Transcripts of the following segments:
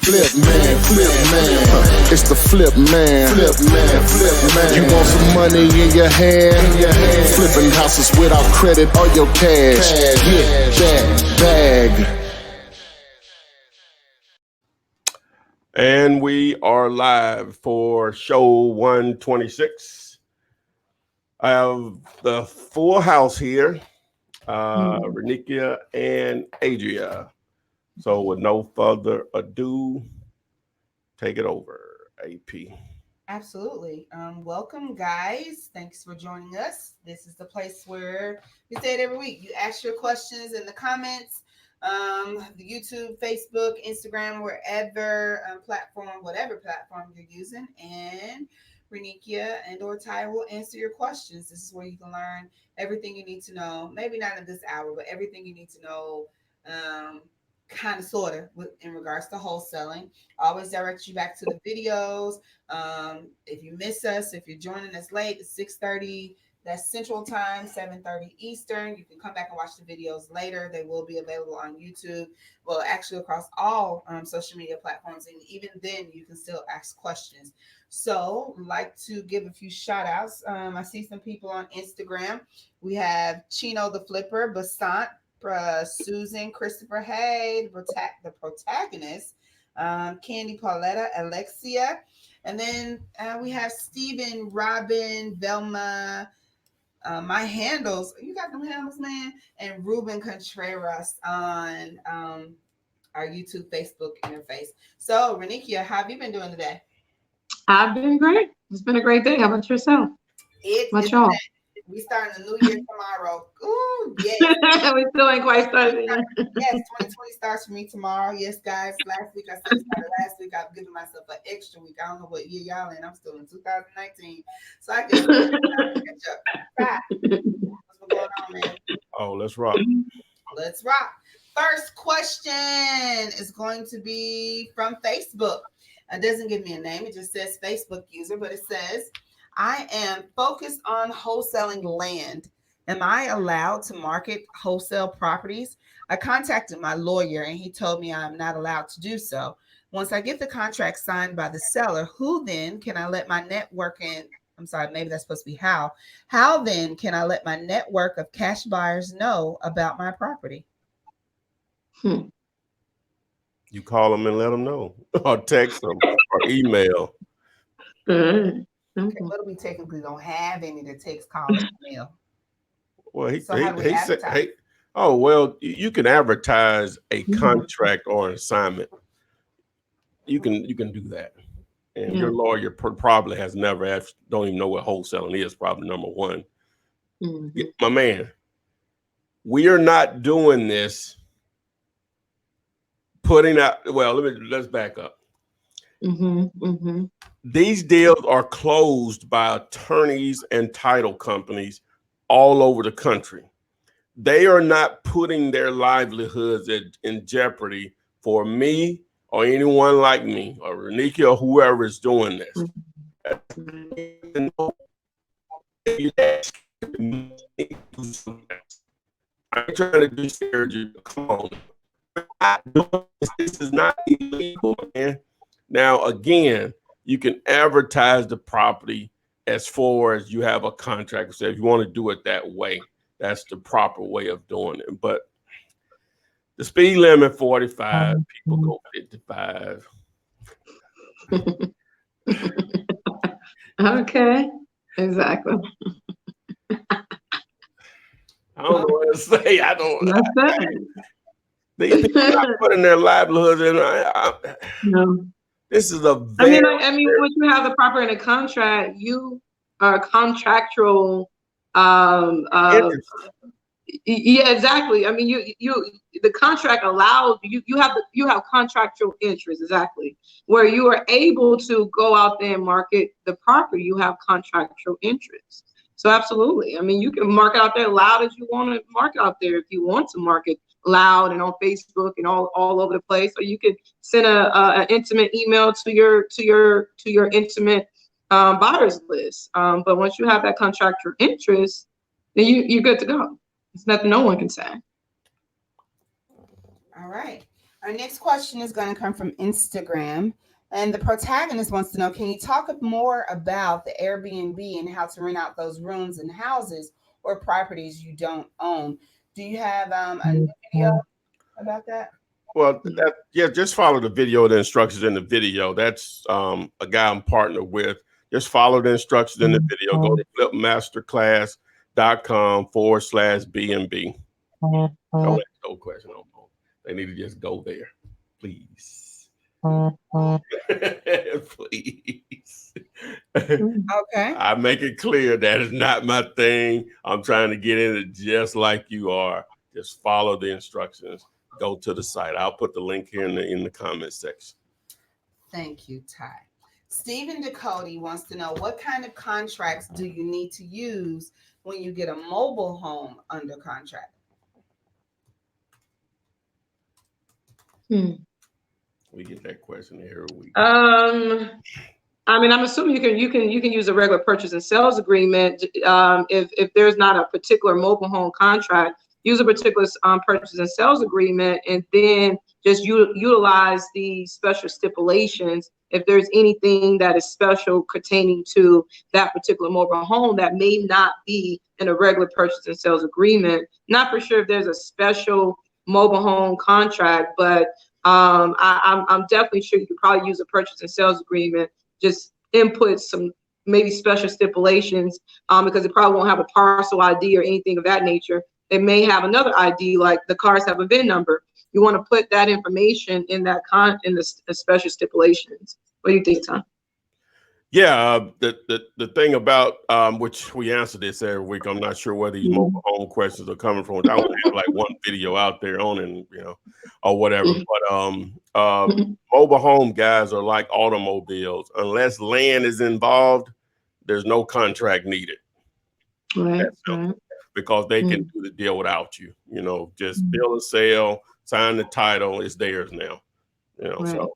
Flip man, it's the flip man. You want some money in your hand? Flipping houses without credit or your cash. Get that bag. And we are live for show 126. I have the full house here, Renikia and Adria. So with no further ado, take it over, AP. Absolutely. Welcome, guys. Thanks for joining us. This is the place where we say it every week. You ask your questions in the comments, the YouTube, Facebook, Instagram, wherever whatever platform you're using, and Renikia and or Ty will answer your questions. This is where you can learn everything you need to know. Maybe not in this hour, but everything you need to know. Kind of sort of in regards to wholesaling. Always direct you back to the videos. If you miss us, if you're joining us late, it's 6:30, that's Central Time, 7:30 Eastern. You can come back and watch the videos later. They will be available on YouTube, well, actually across all social media platforms, and even then you can still ask questions. So like to give a few shout outs. I see some people on Instagram. We have Chino the Flipper, Basant, Susan, Christopher, hey, the protagonist, Candy, Pauletta, Alexia, and then we have Stephen, Robin, Velma, my handles, you got them handles, man, and Ruben Contreras on our YouTube, Facebook interface. So, Renikia, how have you been doing today? I've been great. It's been a great day. How about yourself? It's y'all? We starting the new year tomorrow. Ooh, yeah. We still ain't quite started yet. Yes, 2020 starts for me tomorrow. Yes, guys. Last week I said it started last week. I've given myself an extra week. I don't know what year y'all in. I'm still in 2019. So I can catch up. What's going on, man? Oh, let's rock. Let's rock. First question is going to be from Facebook. It doesn't give me a name. It just says Facebook user, but it says, I am focused on wholesaling land. Am I allowed to market wholesale properties? I contacted my lawyer and he told me I'm not allowed to do so. Once I get the contract signed by the seller, who then can I let my network in? I'm sorry, maybe that's supposed to be how. How then can I let my network of cash buyers know about my property? You call them and let them know, or text them, or email. Okay, but we technically don't have any that takes calls and mail. Well, he said, hey, oh, well, you can advertise a contract or an assignment. You can do that. And your lawyer probably has never asked, don't even know what wholesaling is, probably number one. My man, we are not doing this putting out, well, let's back up. These deals are closed by attorneys and title companies all over the country. They are not putting their livelihoods in jeopardy for me or anyone like me or Renikia or whoever is doing this. I'm trying to discourage you. Come on. This is not illegal, man. Now, again, you can advertise the property as far as you have a contract. So if you want to do it that way, that's the proper way of doing it. But the speed limit 45, people go 55. Okay, exactly. I don't know what to say. I don't. These people are putting their livelihoods in. No. This is a very, I mean, once you have the proper in a contract, you are contractual. Yeah, exactly. I mean, you the contract allows you have contractual interest, exactly, where you are able to go out there and market the property. You have contractual interest. So absolutely. I mean, you can market out there loud as you want to market out there if you want to market loud and on Facebook and all over the place, or you could send an intimate email to your intimate buyers list. But once you have that contractual interest, then you're good to go. It's nothing no one can say. All right. Our next question is going to come from Instagram. And the protagonist wants to know, can you talk more about the Airbnb and how to rent out those rooms and houses or properties you don't own? Do you have a new video about that? Well, just follow the video, the instructions in the video. That's a guy I'm partnered with. Just follow the instructions in the video. Go to flipmasterclass.com/BNB. No question no more. They need to just go there, please. Please. Okay. I make it clear that is not my thing. I'm trying to get in it just like you are. Just follow the instructions. Go to the site. I'll put the link here in the comment section. Thank you, Ty. Stephen Ducote wants to know, what kind of contracts do you need to use when you get a mobile home under contract? We get that question every week. I mean, I'm assuming you can use a regular purchase and sales agreement. If there's not a particular mobile home contract, use a particular purchase and sales agreement, and then just utilize the special stipulations. If there's anything that is special pertaining to that particular mobile home that may not be in a regular purchase and sales agreement, not for sure if there's a special mobile home contract, but I'm definitely sure you could probably use a purchase and sales agreement. Just input some maybe special stipulations because it probably won't have a parcel ID or anything of that nature. It may have another ID, like the cars have a VIN number. You want to put that information in that in the special stipulations. What do you think, Tom? Yeah, the thing about which we answer this every week. I'm not sure where these mobile home questions are coming from. I only have like one video out there on it, or whatever. But mobile home guys are like automobiles. Unless land is involved, there's no contract needed. Right. Because they can do the deal without you. Just bill and sell, sign the title, it's theirs now. So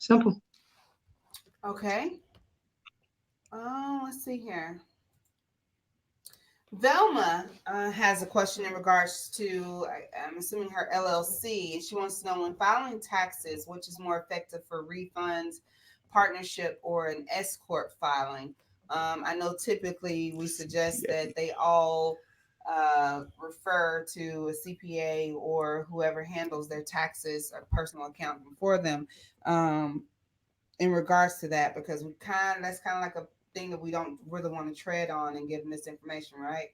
simple. Okay. Let's see here. Velma has a question in regards to, I'm assuming, her LLC. She wants to know, when filing taxes, which is more effective for refunds, partnership, or an S corp filing? I know typically we suggest that they all refer to a CPA or whoever handles their taxes, a personal accountant for them. In regards to that, because that's kind of like a thing that we don't really want to tread on and give them this information, right?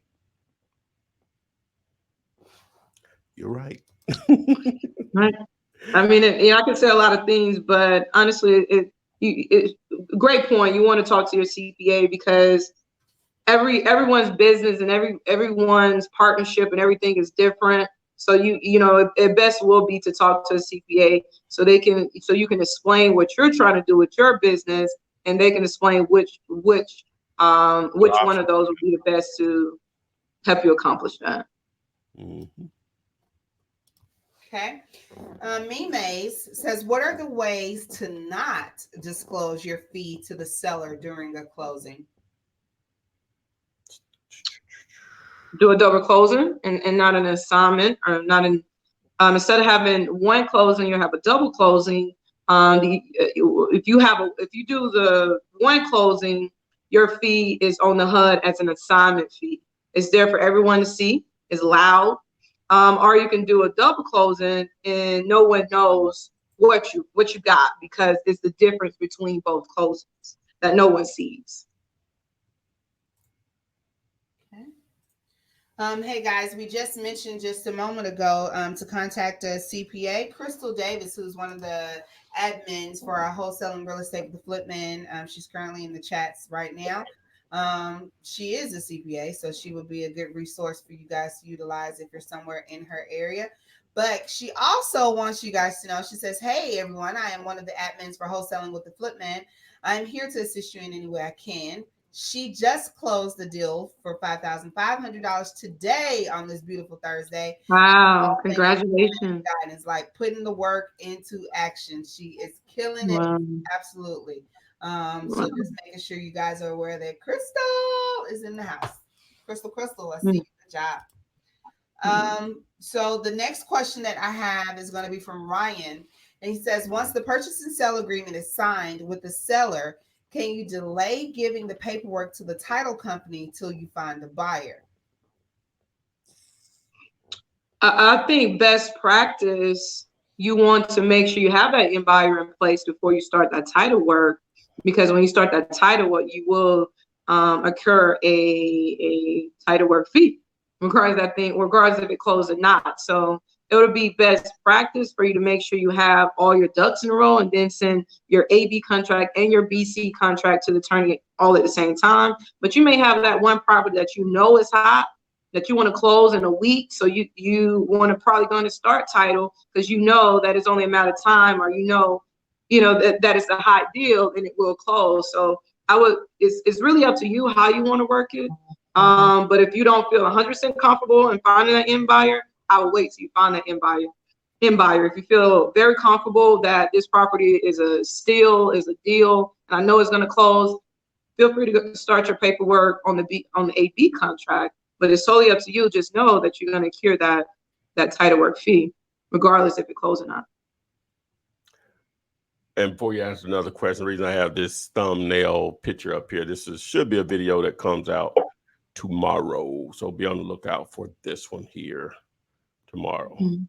You're right. Right. I mean, I can say a lot of things, but honestly, it's great point. You want to talk to your CPA because everyone's business and everyone's partnership and everything is different. So it best will be to talk to a CPA so you can explain what you're trying to do with your business, and they can explain which one of those would be the best to help you accomplish that. Mm-hmm. Okay. Mimes says, what are the ways to not disclose your fee to the seller during a closing? Do a double closing and not an assignment, or not an instead of having one closing, you have a double closing. If you do the one closing, your fee is on the HUD as an assignment fee. It's there for everyone to see. It's loud. Or you can do a double closing and no one knows what you got, because it's the difference between both closings that no one sees. Hey guys, we just mentioned just a moment ago to contact a CPA. Crystal Davis, who's one of the admins for our wholesaling real estate with the Flipman. She's currently in the chats right now. She is a CPA, so she would be a good resource for you guys to utilize if you're somewhere in her area. But she also wants you guys to know, she says, hey everyone, I am one of the admins for wholesaling with the Flipman. I'm here to assist you in any way I can. She just closed the deal for $5,500 today on this beautiful Thursday. Wow, congratulations. Guidance, like putting the work into action. She is killing it. Absolutely. So just making sure you guys are aware that Crystal is in the house. Crystal, I see you. Good job. So the next question that I have is going to be from Ryan. And he says, once the purchase and sale agreement is signed with the seller, can you delay giving the paperwork to the title company till you find a buyer? I think best practice, you want to make sure you have that buyer in place before you start that title work, because when you start that title work, you will incur a title work fee, regardless if it closed or not. So it would be best practice for you to make sure you have all your ducks in a row, and then send your AB contract and your BC contract to the attorney all at the same time. But you may have that one property that you know is hot, that you want to close in a week. So you want to probably going to start title because you know that it's only a matter of time, or you know that it's a hot deal and it will close. So it's really up to you how you want to work it. But if you don't feel 100% comfortable in finding an end buyer, I would wait till you find that end buyer. If you feel very comfortable that this property is a steal, is a deal, and I know it's going to close, feel free to start your paperwork on the AB contract. But it's solely up to you. Just know that you're going to cure that title work fee, regardless if it closes or not. And before you ask another question, the reason I have this thumbnail picture up here, should be a video that comes out tomorrow. So be on the lookout for this one here tomorrow. All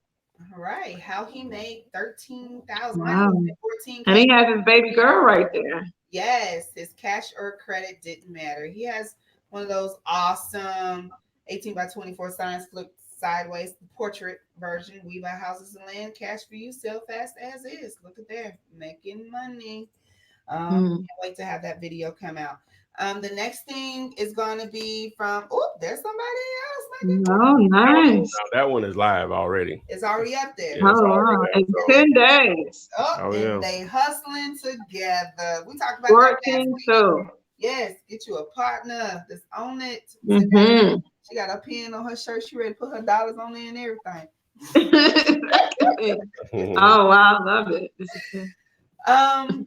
right. How he made $13,000. Wow. $14K. And he has his baby girl right there. Yes. His cash or credit didn't matter. He has one of those awesome 18 by 24 signs flipped sideways, the portrait version. We buy houses and land, cash for you, sell fast as is. Look at there, making money. Can't wait to have that video come out. The next thing is going to be from, there's somebody else. Oh, nice. Now, that one is live already. It's already up there. Yeah, wow. In 10 days. And they hustling together. We talked about 14 so. Yes, get you a partner that's on it. She got a pen on her shirt. She ready to put her dollars on there and everything. Oh wow, I love it.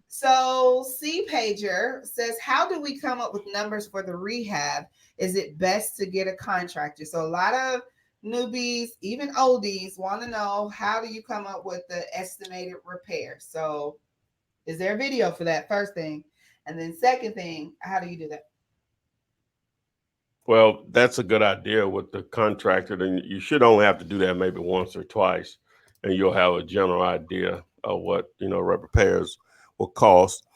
So C Pager says, how do we come up with numbers for the rehab? Is it best to get a contractor? So a lot of newbies, even oldies, want to know, how do you come up with the estimated repair? So is there a video for that, first thing? And then second thing, how do you do that? Well, that's a good idea with the contractor. Then you should only have to do that maybe once or twice, and you'll have a general idea of what repairs will cost.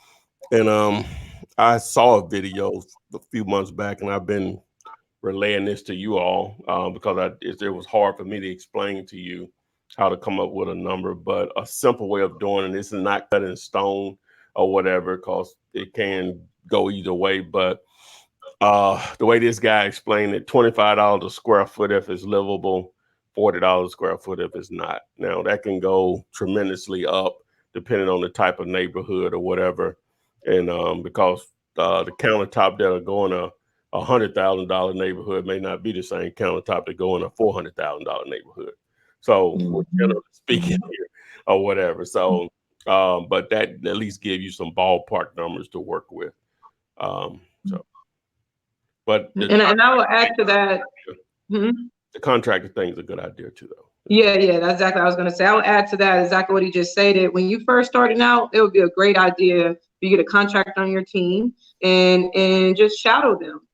And I saw a video a few months back, and I've been relaying this to you all because it was hard for me to explain to you how to come up with a number. But a simple way of doing it, this is not cut in stone or whatever, because it can go either way. But the way this guy explained it, $25 a square foot if it's livable, $40 a square foot if it's not. Now that can go tremendously up depending on the type of neighborhood or whatever. And because the countertop that are going to $100,000 neighborhood may not be the same countertop that go in a $400,000 neighborhood. So generally speaking here or whatever. So but that at least give you some ballpark numbers to work with. But and I will add to that. The contractor thing is a good idea too, though. Yeah, that's exactly what I was going to say. I will add to that exactly what he just stated. When you first starting out, it would be a great idea for you to get a contractor on your team and just shadow them,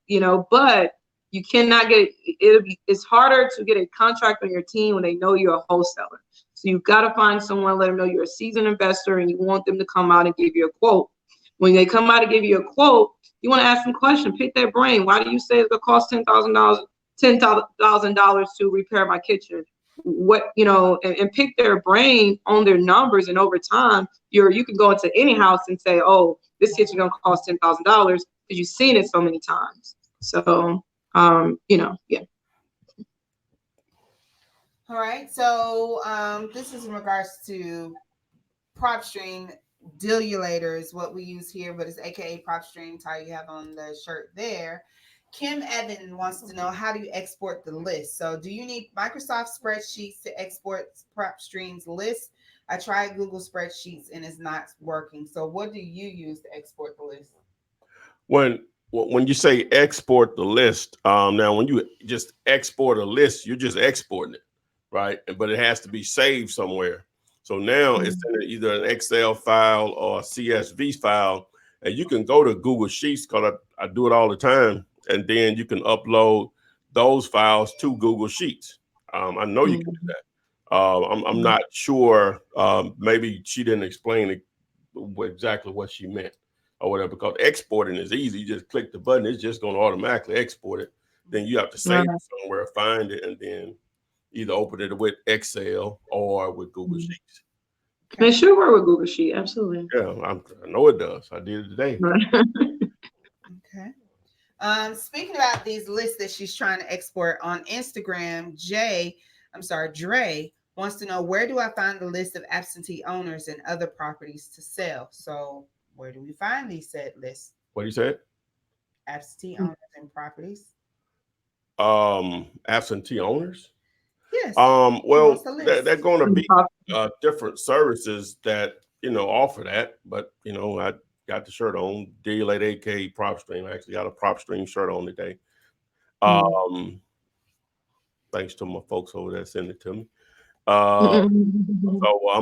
but you cannot it's harder to get a contractor on your team when they know you're a wholesaler. So you've got to find someone, let them know you're a seasoned investor and you want them to come out and give you a quote. When they come out and give you a quote, you want to ask them a question, pick their brain. Why do you say it's going to cost $10,000 to repair my kitchen? And pick their brain on their numbers. And over time, you can go into any house and say, oh, this kitchen going to cost $10,000 because you've seen it so many times. So, yeah. All right. So this is in regards to PropStream. Dealulator is what we use here, but it's AKA PropStream. How you have on the shirt there. Kim Evan wants to know, how do you export the list? So do you need Microsoft spreadsheets to export PropStream's list? I tried Google spreadsheets and it's not working. So what do you use to export the list? When when you say export the list, now when you just export a list, you're just exporting it, right? But it has to be saved somewhere. So now it's in either an Excel file or a CSV file, and you can go to Google Sheets, because I do it all the time, and then you can upload those files to Google Sheets. I know you can do that. I'm not sure. Maybe she didn't explain exactly what she meant or whatever, because exporting is easy. You just click the button, it's just going to automatically export it. Then you have to save it somewhere, find it, and then either open it with Excel or with Google Sheets. It should work with Google Sheet, absolutely. Yeah, I know it does. I did it today. Okay. Speaking about these lists that she's trying to export on Instagram, Dre wants to know, where do I find the list of absentee owners and other properties to sell? So where do we find these said lists? What do you say? Absentee owners and properties. Absentee owners? Yes. Well, they're going to be different services that, offer that. But, I got the shirt on, Deal at AK Prop Stream. I actually got a Prop Stream shirt on today. Thanks to my folks over there sending it to me. So I'm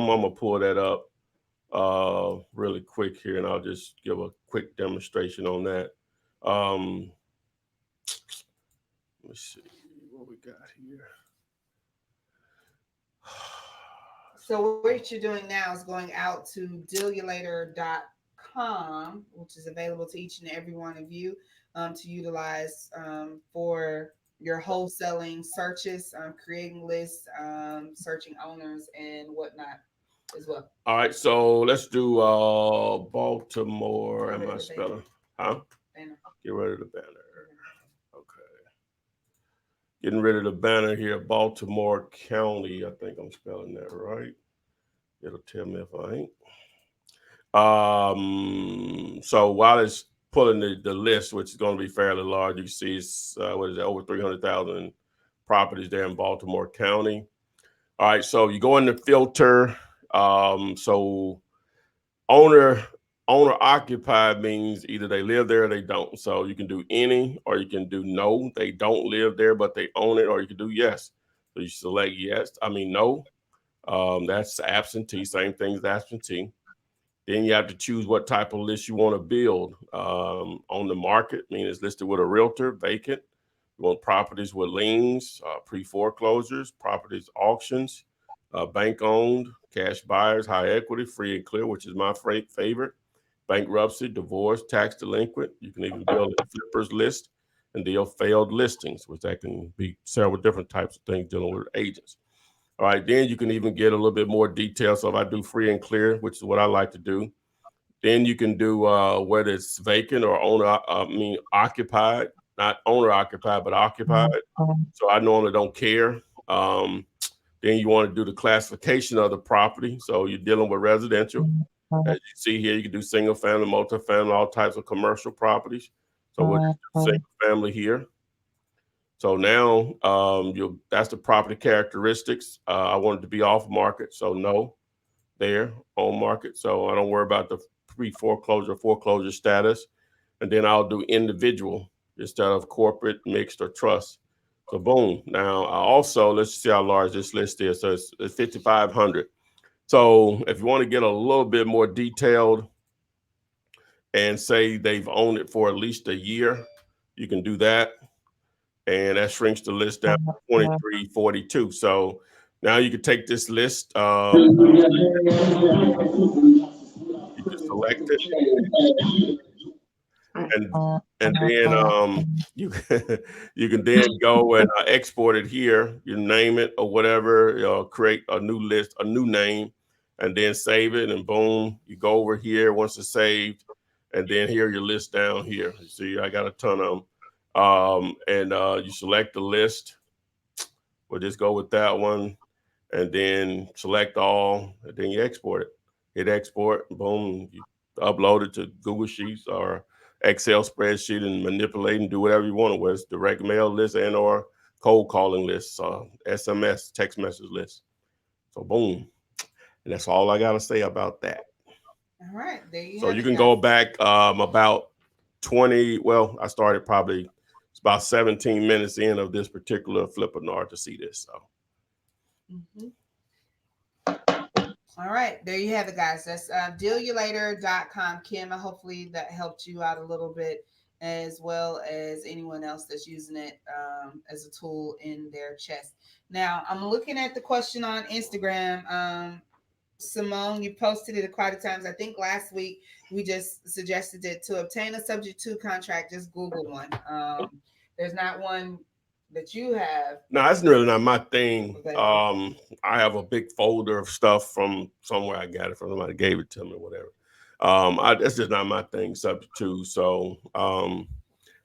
going to pull that up really quick here, and I'll just give a quick demonstration on that. Let's see what we got here. So what you're doing now is going out to dealulator.com, which is available to each and every one of you to utilize for your wholesaling searches, creating lists, searching owners and whatnot as well. All right, so let's do Baltimore. Am I spelling? Huh? Banner. Get rid of the banner. Okay. Getting rid of the banner here. Baltimore County. I think I'm spelling that right. It'll tell me if I ain't. So while it's pulling the list, which is going to be fairly large, you see it's over 300,000 properties there in Baltimore County. All right, so you go in the filter. So owner occupied means either they live there or they don't. So you can do any, or you can do no, they don't live there but they own it, or you can do yes. So you select no. That's absentee, same thing as absentee. Then you have to choose what type of list you want to build. On the market, meaning it's listed with a realtor, vacant. You want properties with liens, pre-foreclosures, properties auctions, bank owned, cash buyers, high equity, free and clear, which is my favorite. Bankruptcy, divorce, tax delinquent. You can even build a flippers list and deal failed listings, which that can be several different types of things dealing with agents. All right, then you can even get a little bit more detail. So if I do free and clear, which is what I like to do, then you can do whether it's vacant or occupied, not owner occupied, but occupied. So I normally don't care. Then you want to do the classification of the property. So you're dealing with residential. As you see here, you can do single family, multifamily, all types of commercial properties. So we'll just do single family here. So now that's the property characteristics. I want it to be off market. So no, there, on market. So I don't worry about the pre-foreclosure, foreclosure status. And then I'll do individual instead of corporate, mixed, or trust. So boom. Now let's see how large this list is. So it's 5,500. So if you want to get a little bit more detailed and say they've owned it for at least a year, you can do that. And that shrinks the list down to 2342. So now you can take this list, you can select it, and then you can then go and export it here. You name it or whatever, create a new list, a new name, and then save it. And boom, you go over here once it's saved, and then here your list down here. You see, I got a ton of them. You select the list. We'll just go with that one, and then select all, and then you export it. Hit export, boom, you upload it to Google Sheets or Excel spreadsheet and manipulate and do whatever you want, whether it's direct mail list and or cold calling lists, SMS, text message list. So boom, and that's all I got to say about that. All right, there you so have you it, can guys. go back about I started probably about 17 minutes in of this particular Flippinar to see this. So. All right, there you have it, guys. That's dealyoulater.com. Kim, hopefully that helped you out a little bit, as well as anyone else that's using it as a tool in their chest. Now, I'm looking at the question on Instagram. Simone, you posted it quite a times. I think last week we just suggested it to obtain a subject to contract. Just Google one. There's not one that you have. No, that's really not my thing. I have a big folder of stuff from somewhere. I got it from somebody gave it to me or whatever. That's just not my thing, subject to. So I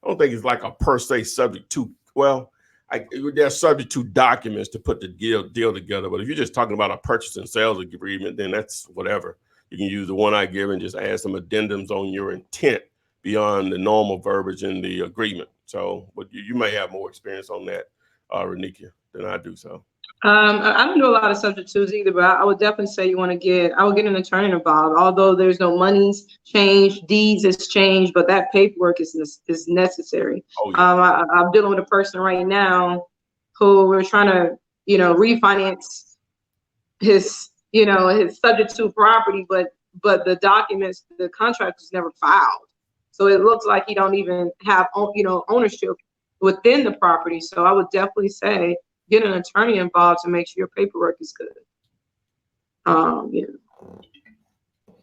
don't think it's like a per se subject to. Well, they're subject to documents to put the deal together. But if you're just talking about a purchase and sales agreement, then that's whatever. You can use the one I give and just add some addendums on your intent beyond the normal verbiage in the agreement. So, but you may have more experience on that, Renika, than I do. So, I don't do a lot of subject twos either, but I would definitely say I would get an attorney involved. Although there's no money's changed, deeds is changed, but that paperwork is necessary. Oh, yeah. I'm dealing with a person right now who we're trying to, refinance his subject to property, but the documents, the contract was never filed. So it looks like he don't even have, ownership within the property. So I would definitely say get an attorney involved to make sure your paperwork is good.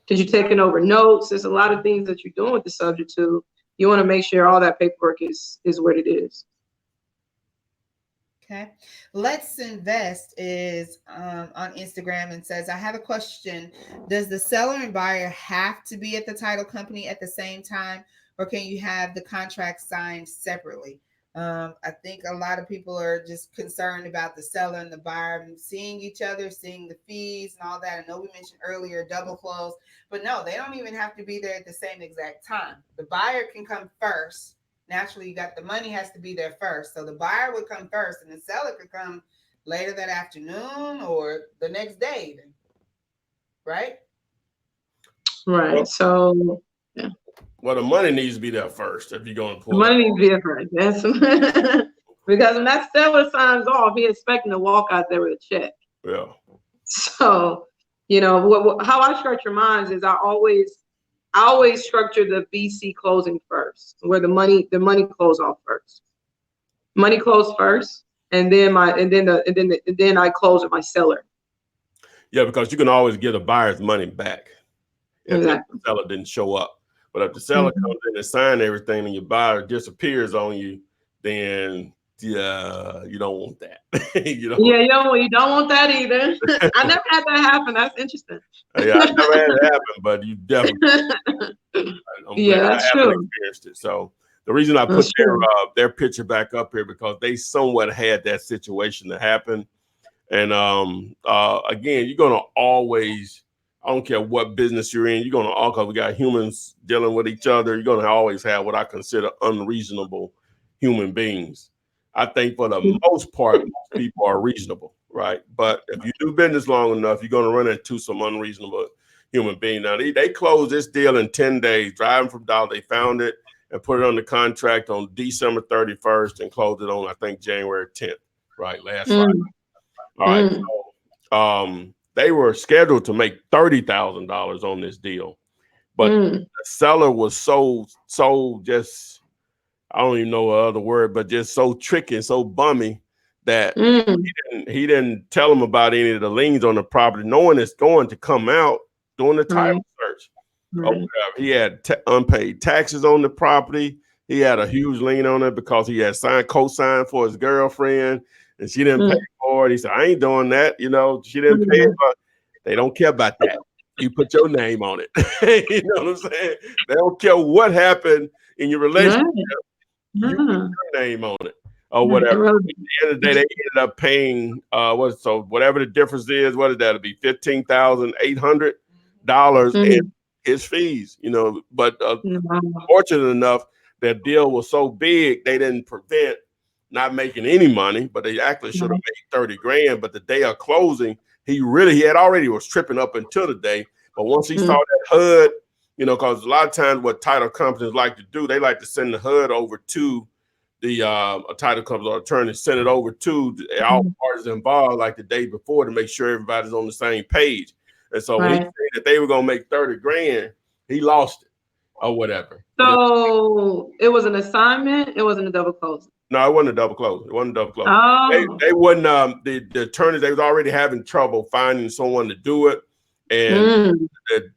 Because you're taking over notes. There's a lot of things that you're doing with the subject to. You want to make sure all that paperwork is what it is. Okay. Let's Invest is on Instagram and says, I have a question. Does the seller and buyer have to be at the title company at the same time, or can you have the contract signed separately? I think a lot of people are just concerned about the seller and the buyer seeing each other, seeing the fees and all that. I know we mentioned earlier double close, but no, they don't even have to be there at the same exact time. The buyer can come first. Naturally, the money has to be there first. So the buyer would come first and the seller could come later that afternoon or the next day even. Right? Right. So, yeah. Well, the money needs to be there first if you're going to pull the money needs to be there first. That's because when that seller signs off, he's expecting to walk out there with a check. Yeah. So, how I structure mine is I always structure the BC closing first, where the money close off first. Money close first, and then I close with my seller. Yeah, because you can always get a buyer's money back if Exactly. the seller didn't show up. But if the seller comes in and sign everything and your buyer disappears on you, then you don't want that. You don't want that either. I never had that happen. That's interesting. Yeah, I never had it happen, but you definitely. That's true. Experienced it. So the reason I put their picture back up here because they somewhat had that situation to happen, and again, you're gonna always. I don't care what business you're in, you're going to all, because we got humans dealing with each other, you're going to always have what I consider unreasonable human beings. I think for the most part, most people are reasonable, right? But if you do business long enough, you're going to run into some unreasonable human being. Now, they closed this deal in 10 days, driving from Dallas. They found it and put it on the contract on December 31st and closed it on, I think, January 10th, right? Last Friday. All right. So, they were scheduled to make $30,000 on this deal, but the seller was so just, I don't even know the other word, but just so tricky and so bummy that he didn't tell them about any of the liens on the property, knowing it's going to come out during the title search. He had unpaid taxes on the property. He had a huge lien on it because he had co-signed for his girlfriend. And she didn't pay for it. He said, I ain't doing that. She didn't pay it, but they don't care about that. You put your name on it. You know what I'm saying? They don't care what happened in your relationship. You put your name on it or whatever. At the end of the day, they ended up paying, whatever the difference is, what did that be? $15,800 in his fees, but fortunate enough, that deal was so big, they didn't prevent not making any money, but they actually should have made 30 grand. But the day of closing, he had already was tripping up until the day. But once he saw that HUD You know, because a lot of times what title companies like to do, they like to send the HUD over to the title company or attorney, send it over to all parties involved like the day before to make sure everybody's on the same page. And so when he said that they were going to make 30 grand, he lost it or whatever. So it was an assignment. It wasn't a double closing. No, it wasn't a double close. It wasn't a double close. Oh. They wouldn't. The attorneys, they was already having trouble finding someone to do it, and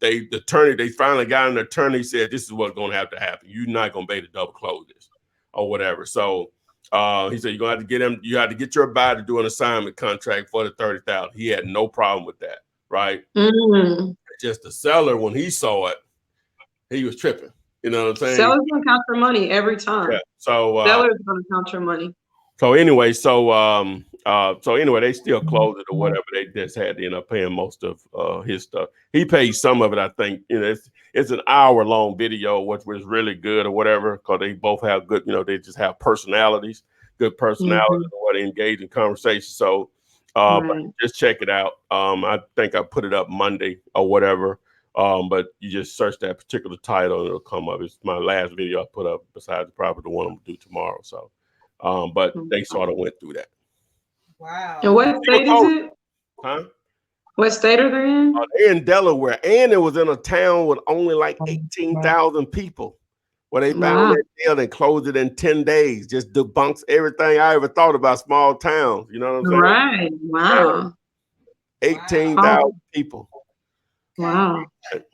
the attorney, they finally got an attorney, said this is what's going to have to happen. You're not going to be able to double close this or whatever. So he said you're going to have to get him. You have to get your buyer to do an assignment contract for the $30,000. He had no problem with that, right? Just the seller, when he saw it, he was tripping. You know what I'm saying? Sellers gonna count your money every time. Yeah. So sellers gonna count your money. So anyway, they still closed it or whatever. They just had to end up paying most of his stuff. He paid some of it, I think. You know, it's an hour-long video, which was really good or whatever, because they both have good, you know, they just have personalities, good personalities, or what they engage in conversation. So but just check it out. I think I put it up Monday or whatever. But you just search that particular title and it'll come up. It's my last video I put up besides probably the one I'm gonna do tomorrow. So but they sort of went through that. Wow. And what state is it? Huh? What state are they in? They're in Delaware, and it was in a town with only like 18,000 people. Where they found that deal and closed it in 10 days. Just debunks everything I ever thought about small towns. You know what I'm saying? Right. Wow. 18,000 people. Wow.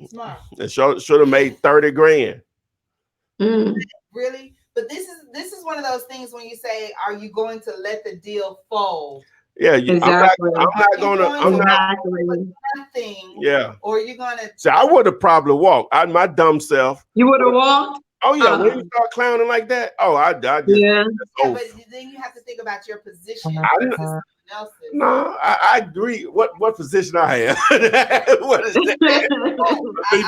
Smart. It should have made 30 grand. Really? But this is one of those things when you say, are you going to let the deal fold? Yeah, exactly. I'm not gonna. Nothing. Yeah. Or you're gonna. So I would have probably walked. My dumb self. You would have walked. Oh yeah, when you start clowning like that, I just yeah, but then you have to think about your position. No, I agree. What position I have? What is that?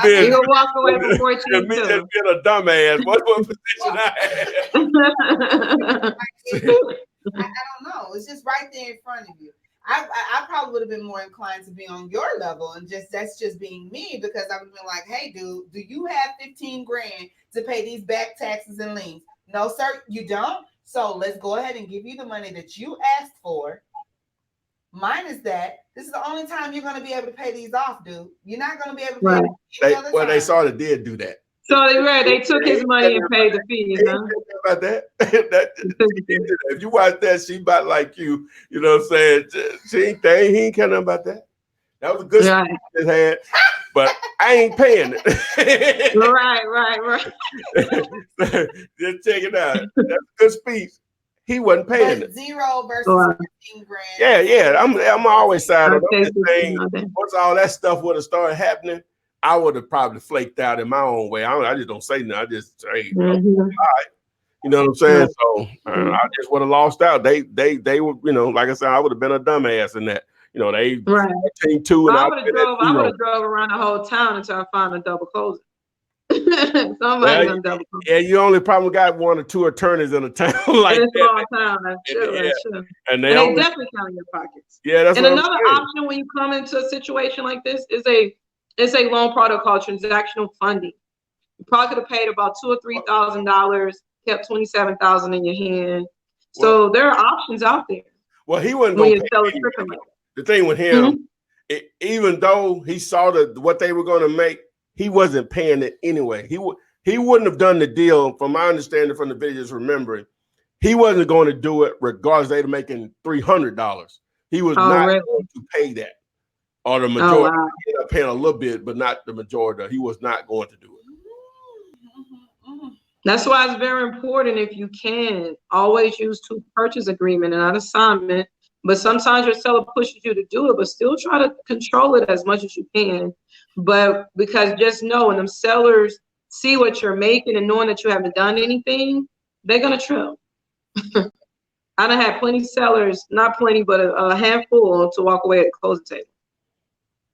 You gonna walk away before you just being a dumbass. What position I have? I don't know. It's just right there in front of you. I probably would have been more inclined to be on your level, and that's just being me, because I would have been like, hey, dude, do you have 15 grand to pay these back taxes and liens? No, sir, you don't. So let's go ahead and give you the money that you asked for. Minus that, this is the only time you're going to be able to pay these off, dude. You're not going to be able to pay them. They sort of did do that. So they took his money and paid the fees. Huh? About that. If you watch that, she about like you. You know what I'm saying? He ain't care nothing about that. That was a good speech he had, but I ain't paying it. Right. Just check it out. That's a good speech. He wasn't paying it. 0 versus 15 grand. Yeah. I'm always side on this thing. Once all that stuff would have started happening, I would have probably flaked out in my own way. I just don't say nothing. I just say, all right. You know what I'm saying? So I just would have lost out. They were, you know, like I said, I would have been a dumbass in that. You know, they 14-2 and I would have drove around the whole town until I found a double closing. Somebody gonna double closing. Yeah, you only probably got 1 or 2 attorneys in a town like in a small that. Town. That's true. And they definitely count in your pockets. Yeah, that's and what another option when you come into a situation like this is a loan product called transactional funding. You probably could have paid about $2,000 or $3,000, kept $27,000 in your hand. So there are options out there. Well, he wasn't going to pay. The thing with him, even though he saw what they were going to make, he wasn't paying it anyway. He wouldn't have done the deal, from my understanding from the videos, remembering. He wasn't going to do it regardless they were making $300. He was not going to pay that. Or the majority, he ended up paying a little bit, but not the majority. He was not going to do it. That's why it's very important, if you can, always use 2 purchase agreement and not assignment. But sometimes your seller pushes you to do it, but still try to control it as much as you can. But because just know, when them sellers see what you're making and knowing that you haven't done anything, they're gonna trip. I done had plenty sellers, not plenty, but a handful, to walk away at the closing table.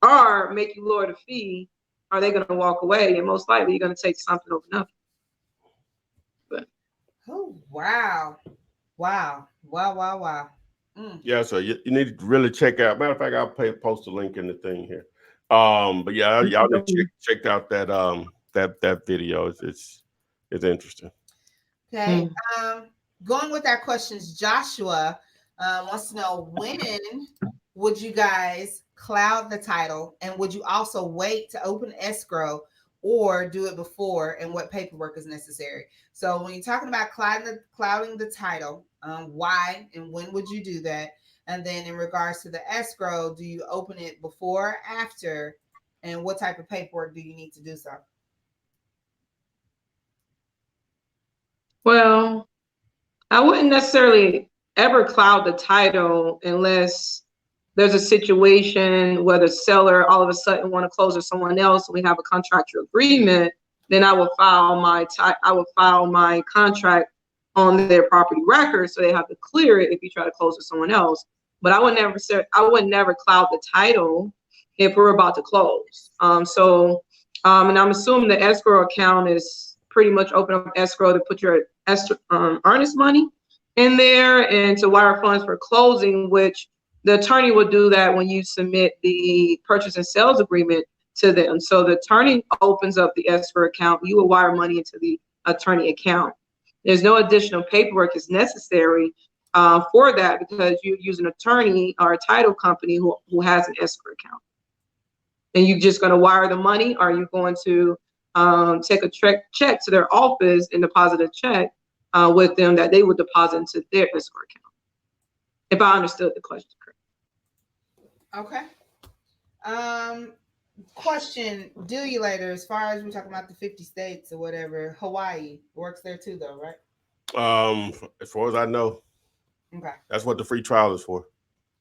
Or make you lower the fee, are they gonna walk away? And most likely you're gonna take something over nothing. But wow. Yeah, so you need to really check out. Matter of fact, I'll post a link in the thing here. But yeah, y'all need to check out that that video. It's interesting. Okay. Going with our questions, Joshua wants to know, when would you guys cloud the title, and would you also wait to open escrow or do it before, and what paperwork is necessary? So when you're talking about clouding the title, why and when would you do that? And then in regards to the escrow, do you open it before or after, and what type of paperwork do you need to do so? Well, I wouldn't necessarily ever cloud the title unless there's a situation where the seller all of a sudden want to close with someone else and we have a contractual agreement. Then I will file my contract on their property record, so they have to clear it if you try to close with someone else. But I would never cloud the title if we're about to close. And I'm assuming the escrow account is pretty much open up escrow to put your earnest money in there and to wire funds for closing, which the attorney will do that when you submit the purchase and sales agreement to them. So the attorney opens up the escrow account. You will wire money into the attorney account. There's no additional paperwork is necessary for that, because you use an attorney or a title company who has an escrow account. And you're just going to wire the money, or are you going to take a check to their office and deposit a check with them that they would deposit into their escrow account? If I understood the question correctly. Okay. Question, deal you later, as far as we're talking about the 50 states or whatever, Hawaii works there too though, right? As far as I know. Okay. That's what the free trial is for.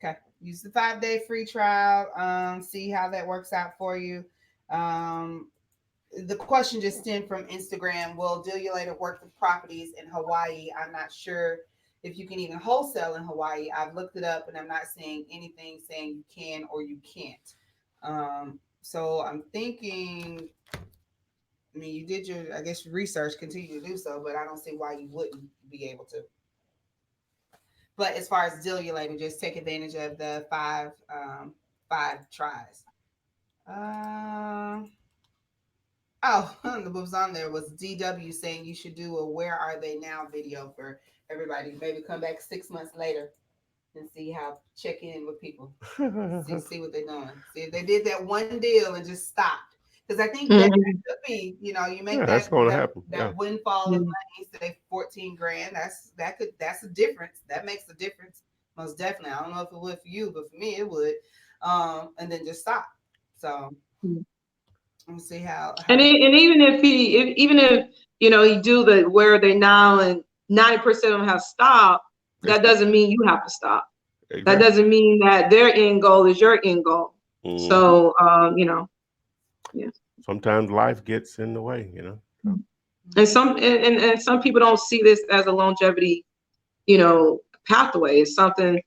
Okay. Use the 5-day free trial. See how that works out for you. The question just stemmed from Instagram. Will Deal You Later work with properties in Hawaii? I'm not sure if you can even wholesale in Hawaii. I've looked it up and I'm not seeing anything saying you can or you can't. So I'm thinking, I mean, you did your, I guess, research, continue to do so, but I don't see why you wouldn't be able to. But as far as Deal You Later, just take advantage of the five tries. The was on there was DW saying you should do a "Where Are They Now" video for everybody. Maybe come back 6 months later and check in with people, see what they're doing. See if they did that one deal and just stopped. Because I think that could be, you make that's going to happen. That windfall of money, say $14,000. That's a difference. That makes a difference, most definitely. I don't know if it would for you, but for me it would. And then just stop. So let's see how. And even if you do the "Where Are They Now" and 90% of them have stopped, that doesn't mean you have to stop. Exactly. That doesn't mean that their end goal is your end goal. Mm-hmm. So, yeah. Sometimes life gets in the way, And some people don't see this as a longevity, pathway. It's something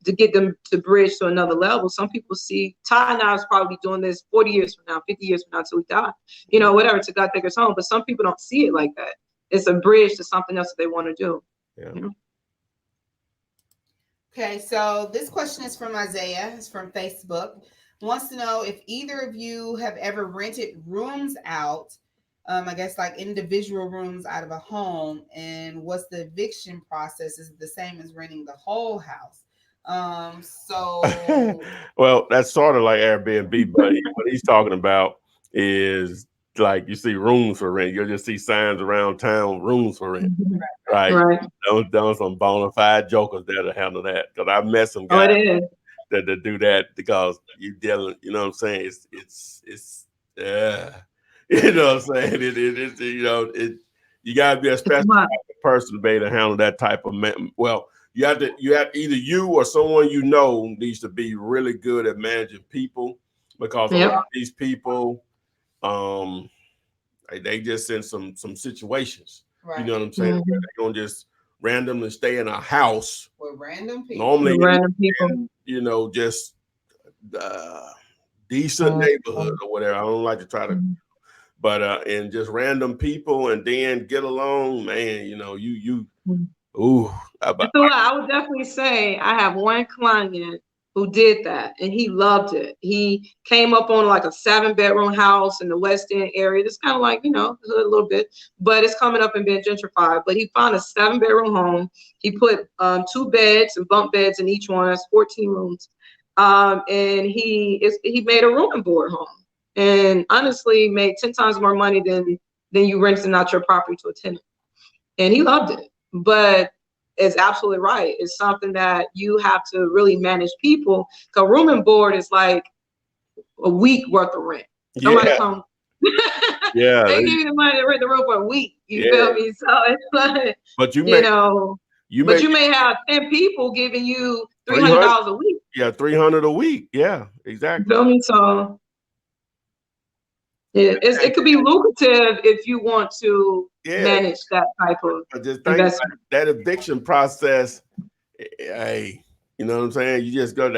to get them to bridge to another level. Some people see Ty and I is probably doing this 40 years from now, 50 years from now till we die, whatever, to God take us home. But some people don't see it like that. It's a bridge to something else that they want to do. Yeah. Okay, so this question is from Isaiah. It's from Facebook. Wants to know if either of you have ever rented rooms out, I guess like individual rooms out of a home, and what's the eviction process? Is it the same as renting the whole house? Well, that's sort of like Airbnb, but what he's talking about is like you see rooms for rent. You'll just see signs around town, rooms for rent. Right. Those some bona fide jokers that'll handle that. Because I've met some guys that do that because you dealing, you know what I'm saying? It's you know what I'm saying? You gotta be a special type of person to be able to handle that type of you have either you or someone needs to be really good at managing people, because a lot of these people they just in some situations. Right. You know what I'm saying? Mm-hmm. They're gonna just randomly stay in a house with random people. Normally, just decent neighborhood or whatever. I don't like to try to, but and just random people, and then get along, man. I would definitely say I have one client who did that, and he loved it. He came up on like a 7-bedroom house in the West End area. It's kind of like, you know, a little bit, but it's coming up and being gentrified. But he found a 7-bedroom home. He put 2 beds and bunk beds in each one. That's 14 rooms. And he made a room and board home, and honestly made 10 times more money than you renting out your property to a tenant. And he loved it. But it's absolutely right. It's something that you have to really manage people. Because room and board is like a week worth of rent. Somebody come. Yeah. They give you the money to rent the room for a week. You feel me? So it's like, but you may have 10 people giving you $300 a week. Yeah, $300 a week. Yeah, exactly. You feel me? So it could be lucrative if you want to manage that type of investment. That eviction process, hey, you know what I'm saying? They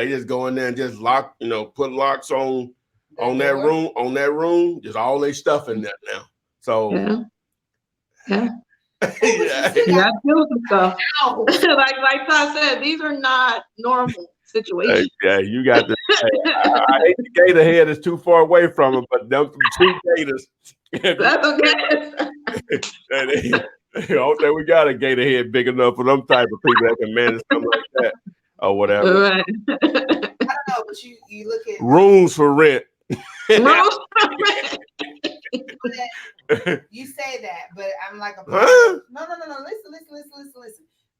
just go in there and just lock, put locks on that room, just all their stuff in there now. So yeah. That's beautiful stuff. like Todd said, these are not normal situations. Yeah, you got to. I hate the gator head is too far away from them, but them 2 gators. That's okay. I don't think we got a gator head big enough for them type of people that can manage something like that or whatever. Right. I don't know, but you look at rooms for rent. Rooms for rent. You say that, but I'm like no.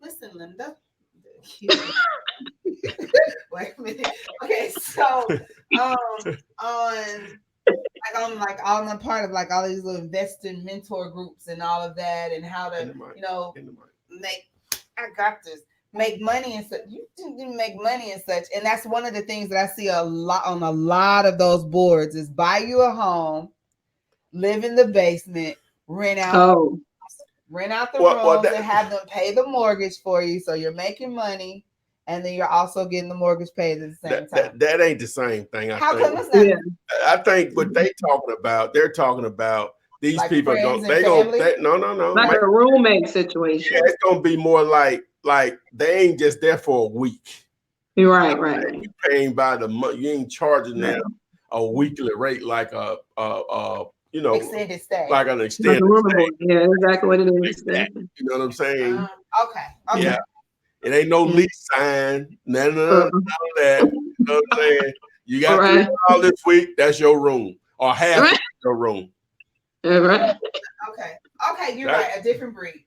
Listen, Linda. Wait a minute. Okay, so on the part of like all these little investing mentor groups and all of that, and how to make money and such. You didn't make money and such, and that's one of the things that I see a lot on a lot of those boards is buy you a home, live in the basement, rent out the rooms, and have them pay the mortgage for you, so you're making money, and then you're also getting the mortgage paid at the same time. That ain't the same thing. How come it's not? I think what they're talking about these like people no. Like a roommate situation. Yeah, it's gonna be more like they ain't just there for a week. Right. You paying by the month. You ain't charging them a weekly rate like extended stay. Like an extended stay. Yeah, exactly what it is. You know what I'm saying? Okay. Yeah. It ain't no lease sign, none of that. You know what I'm saying? You got $3 this week, that's your room. Or half of your room. Right. Okay, you're right. A different breed.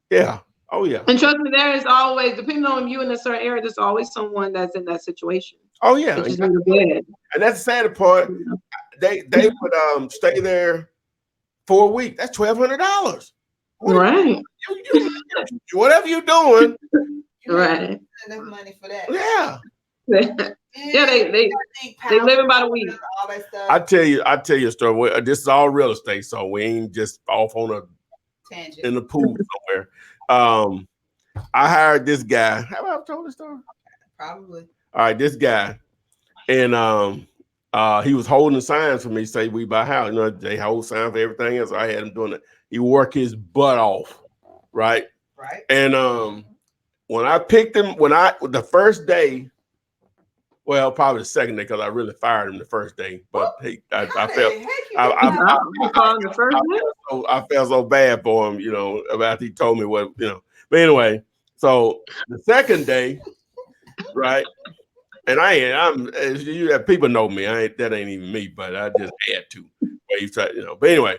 Yeah. Oh yeah. And trust me, there is always, depending on you in a certain area, there's always someone that's in that situation. Oh yeah. And that's the sad part. They would stay there for a week. That's $1,200. Right. Whatever you're doing. Right. Enough money for that. Yeah. Yeah, they living by the week. I tell you a story. This is all real estate, so we ain't just off on a tangent in the pool somewhere. I hired this guy. Have I told this story? Probably. All right, this guy, and he was holding signs for me. Say we buy house. They hold signs for everything else. I had him doing it. He worked his butt off, right? Right. And when I picked him, the first day. Well, probably the second day because I really fired him the first day. But I felt so bad for him, about he told me what. But anyway, so the second day, right? And people know me. That ain't even me, but I just had to. But anyway,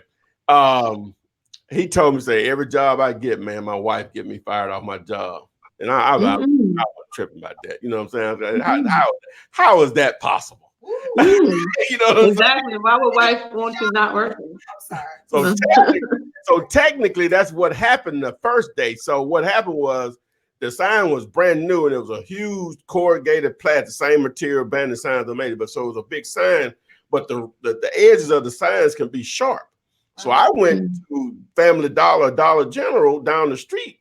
he told me, say every job I get, man, my wife get me fired off my job, and I was tripping about that. You know what I'm saying? How is that possible? Exactly. Why would wife want you not working? I'm sorry. So technically, that's what happened the first day. So what happened was the sign was brand new, and it was a huge corrugated plastic, same material band the signs are made, but so it was a big sign. But the edges of the signs can be sharp. So I went to Family Dollar, Dollar General down the street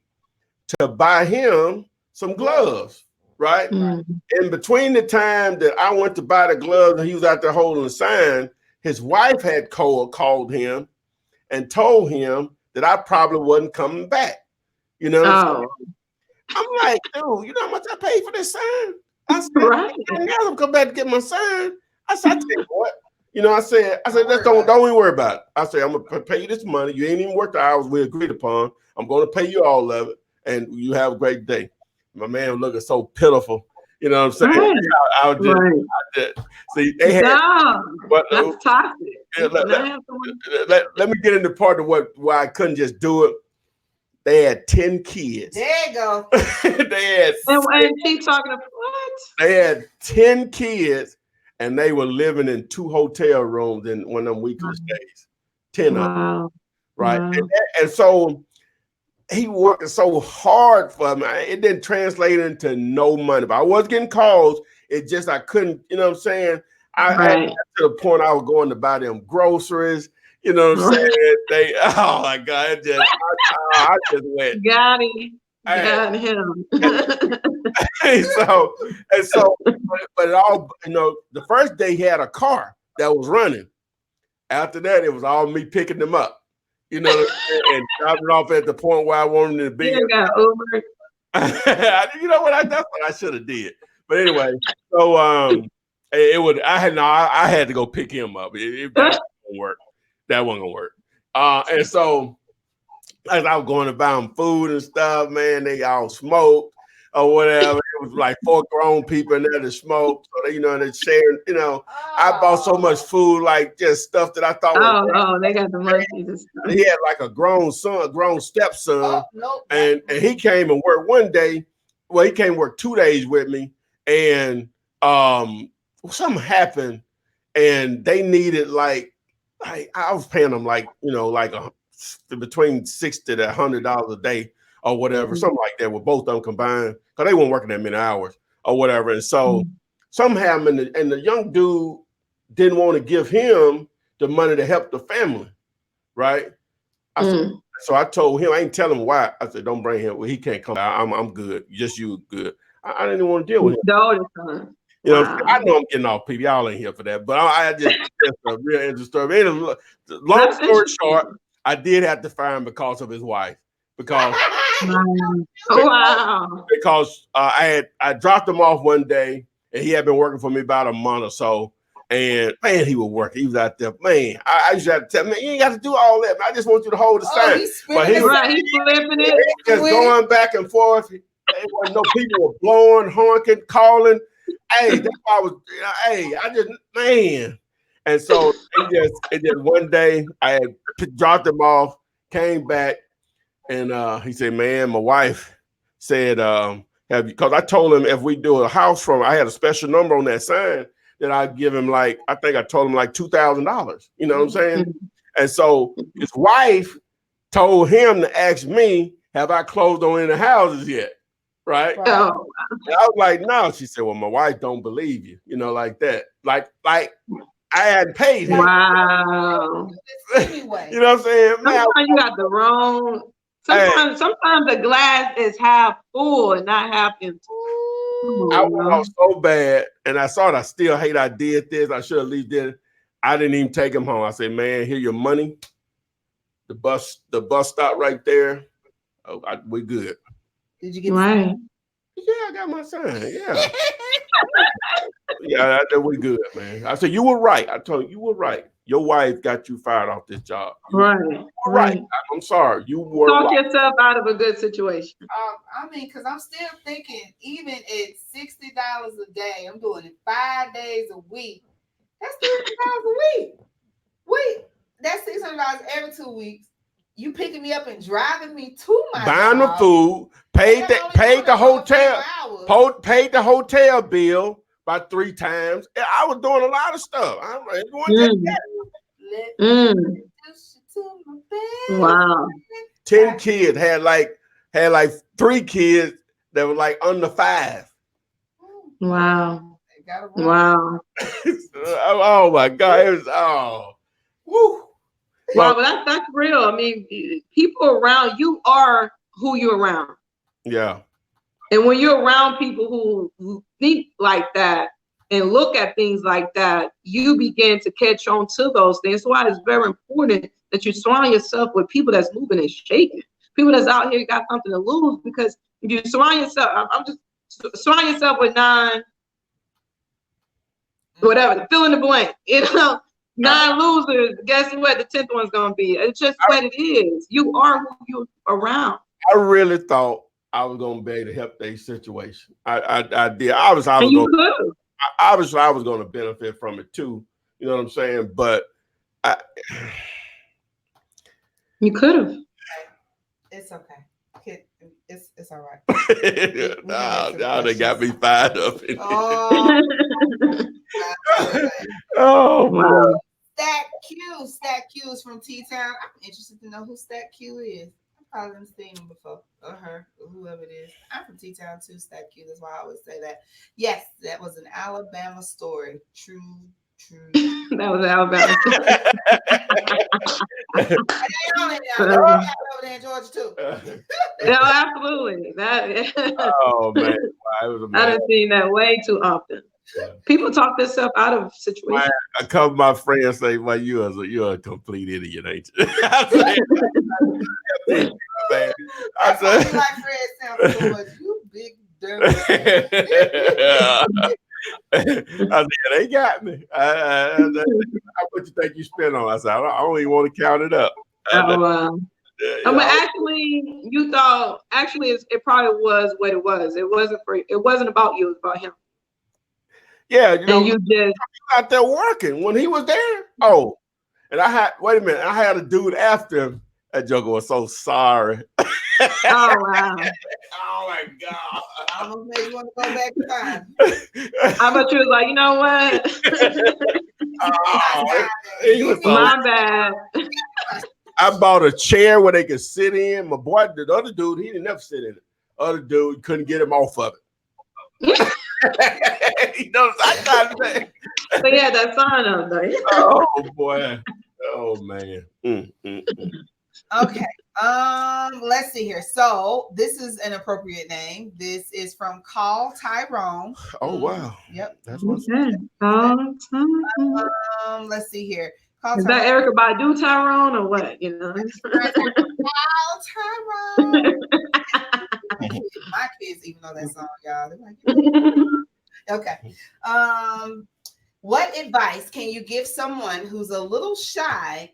to buy him some gloves, right? In between the time that I went to buy the gloves and he was out there holding the sign, his wife had called him and told him that I probably wasn't coming back. You know what I'm saying? I'm like, dude, you know how much I paid for this sign? I said, Right. I never come back to get my sign. I said, I tell you what. You know, I said, let's don't even worry about it. I said, I'm gonna pay you this money. You ain't even worked the hours we agreed upon. I'm gonna pay you all of it, and you have a great day. My man was looking so pitiful. You know what I'm saying? Right. I just see they had. But that's toxic. Let me get into part of why I couldn't just do it. They had 10 kids. There you go. They had 10 kids, and they were living in 2 hotel rooms in one of them weekly stays. 10 of them. Right. Wow. And so he worked so hard for me. It didn't translate into no money. But I was getting calls. It just I couldn't, you know what I'm saying? I got to the point I was going to buy them groceries. You know what I'm saying? Oh my God, I just went. Got him. So, but it all, you know, the first day he had a car that was running. After that, it was all me picking them up, you know, and dropping off at the point where I wanted to be. You got Uber. You know what? That's what I should have did. But anyway, so I had to go pick him up. That wasn't gonna work. That wasn't gonna work. And so as I was going to buy them food and stuff, man, they all smoked or whatever. It was like 4 grown people in there that smoked. So they, you know, they shared, you know. I bought so much food, like just stuff that I thought they got the monkeys and stuff. He had like a grown stepson. And he came and worked one day. Well, he came work 2 days with me, and something happened, and they needed I was paying them between $60 to $100 a day or whatever, something like that, with both of them combined, because they weren't working that many hours or whatever. And so something happened, and the young dude didn't want to give him the money to help the family, right? So I told him, I ain't telling him why. I said, don't bring him. Well, he can't come. I'm good. Just you good. I didn't even want to deal with him. You know, I know I'm getting off people. Y'all ain't here for that, but I just a real interesting story. Anyway, long story short, I did have to fire him because of his wife. Because I dropped him off one day, and he had been working for me about a month or so. And man, he was working. He was out there. Man, I used to have to tell him, man, you ain't got to do all that. Man. I just want you to hold the sign. He's flipping it. He just going back and forth. There wasn't no people were blowing, honking, calling. Hey, that's why I was. I just, man. And so it just one day I had dropped him off, came back, and he said, man, my wife said, because I told him if we do a house from, I had a special number on that sign that I'd give him I think I told him $2,000. You know what I'm saying? And so his wife told him to ask me, have I closed on any houses yet? Right? And I was like, no. She said, well, my wife don't believe you, you know, like that. Like I hadn't paid him. Wow. Anyway. You know what I'm saying? Sometimes you got the wrong. Sometimes the glass is half full and not half empty. I went off so bad, and I still hate I did this. I should have at least did it. I didn't even take him home. I said, man, here your money. The bus stop right there. Oh, we good. Did you get right? Yeah, I got my sign. Yeah. Yeah, we good, man. I said, you were right. I told you were right. Your wife got you fired off this job. You were right. I'm sorry. You were Talk yourself out of a good situation. I mean, because I'm still thinking, even at $60 a day, I'm doing it 5 days a week. That's $300 a week. Wait, that's $600 every 2 weeks. You picking me up and driving me to my buying job. The food, paid the hotel bill about 3 times. I was doing a lot of stuff. Wow. 10 kids had like 3 kids that were under 5. Wow. Wow. Oh my God. It was woo. Well, but that's real. I mean, people around you are who you're around. Yeah. And when you're around people who think like that and look at things like that, you begin to catch on to those things. That's why it's very important that you surround yourself with people that's moving and shaking, people that's out here got something to lose, because You surround yourself. I'm just surround yourself with 9, whatever, fill in the blank. 9 losers. Guess what? The 10th one's gonna be. It's just what it is. You are who you around. I really thought I was gonna be able to help their situation. I did. Obviously, I was gonna benefit from it too. You know what I'm saying? But you could have. It's okay. It's all right. Now they got me fired up. Oh, wow. Stack Q is from T-Town. I'm interested to know who Stack Q is. I've probably seen him before, or her, or whoever it is. I'm from T-Town too, Stack Q. That's why I always say that. Yes, that was an Alabama story. True. That was Alabama. Over there in Georgia too. No, absolutely. Oh man, wow, it was amazing. I done seen that way too often. People talk themselves out of situations. A couple of my friends say, "Well, you're a complete idiot, ain't you?" I said, my friends sound so much. You big dumb. I said, they got me. How much you think you spent on? I said, I don't even want to count it up. Actually, you thought it probably was what it was. It wasn't about you. It was about him. Yeah, and you just out there working when he was there. Oh, and I had a dude after him. That joker was so sorry. Oh wow. Oh my God. I almost made you want to go back in time. I bet you was like, you know what? He was my bad. I bought a chair where they could sit in. My boy, the other dude, he didn't never sit in it. Other dude couldn't get him off of it. He knows I got that. So yeah, that sign up though. Oh boy. Oh man. Okay. Let's see here. So this is an appropriate name. This is from Call Tyrone. Oh wow. Yep. That's what's let's see here. Is that Erica Badu Tyrone or what? You know. Call Tyrone. My kids even know that song, y'all. They're like, okay. What advice can you give someone who's a little shy,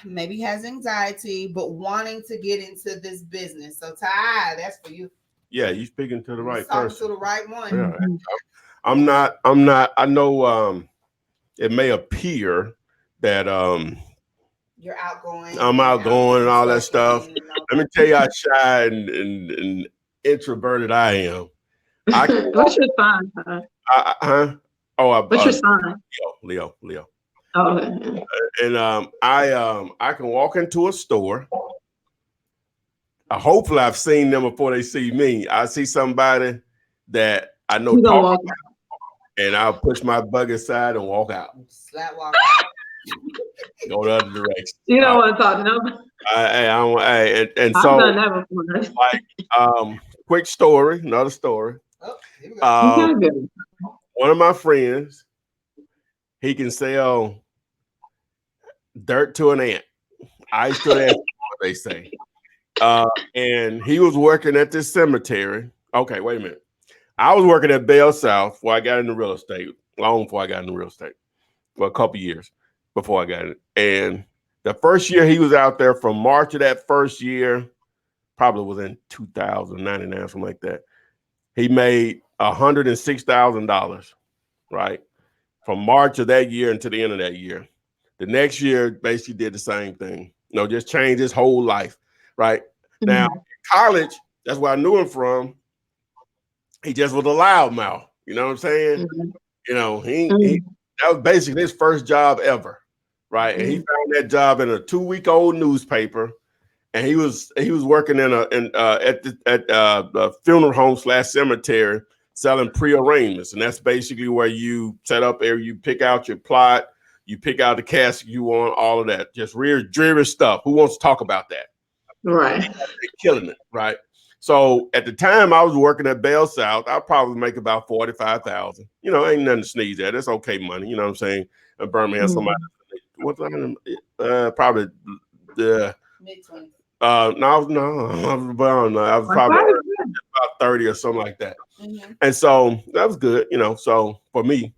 maybe has anxiety, but wanting to get into this business? So Ty, that's for you. Yeah, you're speaking to the right person. person. To the right one. Yeah. I'm not. I know it may appear that you're outgoing. I'm outgoing and all that stuff. Let me tell you how shy and introverted I am. What's your sign? What's your sign? Leo. Oh. And I can walk into a store. Hopefully, I've seen them before they see me. I see somebody that I know, and I'll push my bug aside and walk out. Slap walk. Go the other direction. You don't want to talk to nobody. And I've so done that before. Like, quick story, another story. Oh, One of my friends, he can sell dirt to an ant. Ice to an ant, they say. And he was working at this cemetery. Okay, wait a minute. I was working at Bell South before I got into real estate, long before I got into real estate, for a couple years before I got it. And the first year he was out there, from March of that first year, probably was in 2099, something like that. He made $106,000, right? From March of that year until the end of that year. The next year, basically did the same thing. Just changed his whole life, right? Mm-hmm. Now, in college, that's where I knew him from. He just was a loudmouth. You know what I'm saying? Mm-hmm. He that was basically his first job ever, right? Mm-hmm. And he found that job in a 2-week-old newspaper, and he was working at the funeral home / cemetery selling pre-arrangements, and that's basically where you set up there, you pick out your plot, you pick out the casket you want, all of that, just real dreary stuff. Who wants to talk about that? Right, they're killing it, right? So at the time I was working at Bell South, I'd probably make about $45,000. Ain't nothing to sneeze at. It's okay money. You know what I'm saying? In Birmingham, somebody, probably the No, I was probably about 30 or something like that. And so that was good, so for me.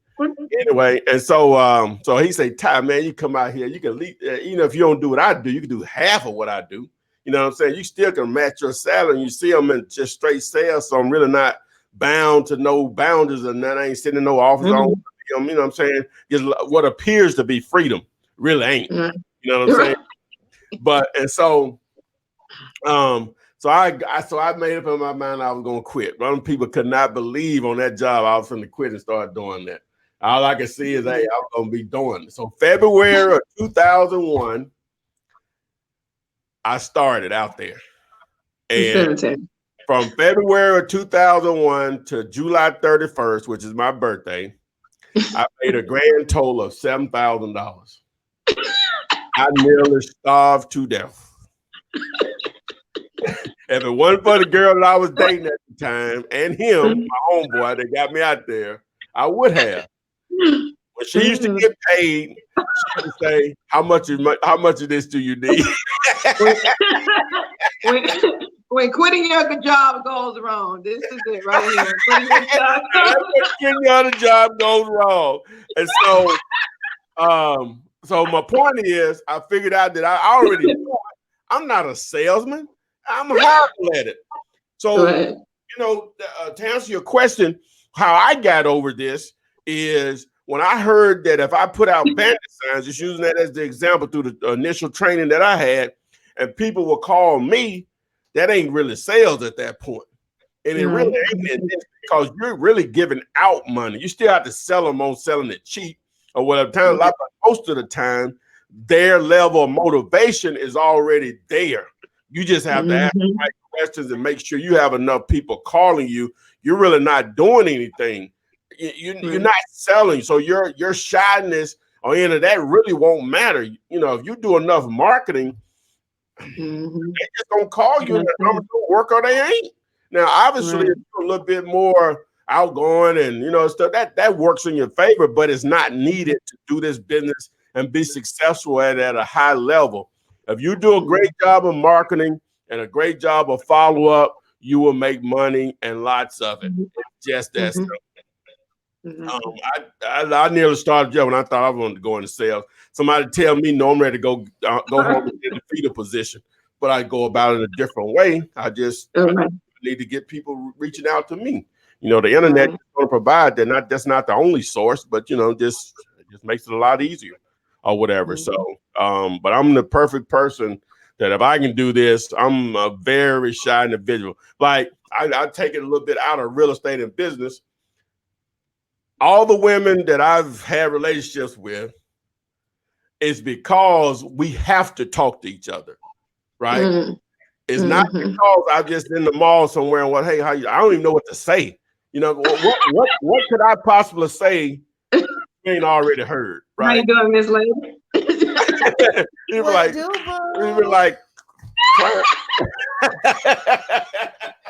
Anyway, and so he said, Ty, man, you come out here, you can leave, if you don't do what I do, you can do half of what I do. You know what I'm saying? You still can match your salary, and you see them in just straight sales. So I'm really not bound to no boundaries, and that I ain't sitting in no office on them. You know what I'm saying? Just what appears to be freedom really ain't. You know what I'm saying? But and so I made up in my mind I was gonna quit. But people could not believe on that job I was going to quit and start doing that. All I can see is, hey, I was gonna be doing it. So February of 2001, I started out there. And from February of 2001 to July 31st, which is my birthday, I made a grand total of $7,000. I nearly starved to death. If it wasn't for the girl that I was dating at the time and him, my homeboy that got me out there, I would have. When she used to get paid, she would say, how much of this do you need? When quitting your job goes wrong, this is it right here. Quitting your other job goes wrong. And so my point is, I figured out that I already know I'm not a salesman. I'm horrible at it. So, to answer your question, how I got over this is when I heard that if I put out bandit signs, just using that as the example through the initial training that I had, and people will call me, that ain't really sales at that point. And it really ain't, because you're really giving out money. You still have to sell them on selling it cheap or whatever. Most of the time, their level of motivation is already there. You just have to ask the right questions and make sure you have enough people calling you. You're really not doing anything. You're not selling. So your shyness or any of that really won't matter. If you do enough marketing, they just don't call you and the numbers don't work or they ain't. Now, obviously, if you're a little bit more outgoing and stuff, that works in your favor, but it's not needed to do this business and be successful at a high level. If you do a great job of marketing and a great job of follow-up, you will make money and lots of it. Just that stuff. I nearly started when I thought I wanted to go into sales. Somebody tell me, no, I'm ready to go home in the feeder position, but I go about it a different way. I need to get people reaching out to me. The internet is going to provide that. That's not the only source, but just makes it a lot easier or whatever. So, but I'm the perfect person that if I can do this, I'm a very shy individual. Like I take it a little bit out of real estate and business. All the women that I've had relationships with is because we have to talk to each other, right? It's not because I'm just in the mall somewhere and hey, how you? I don't even know what to say. What could I possibly say you ain't already heard, right? How you doing, Miss Lady? You were like,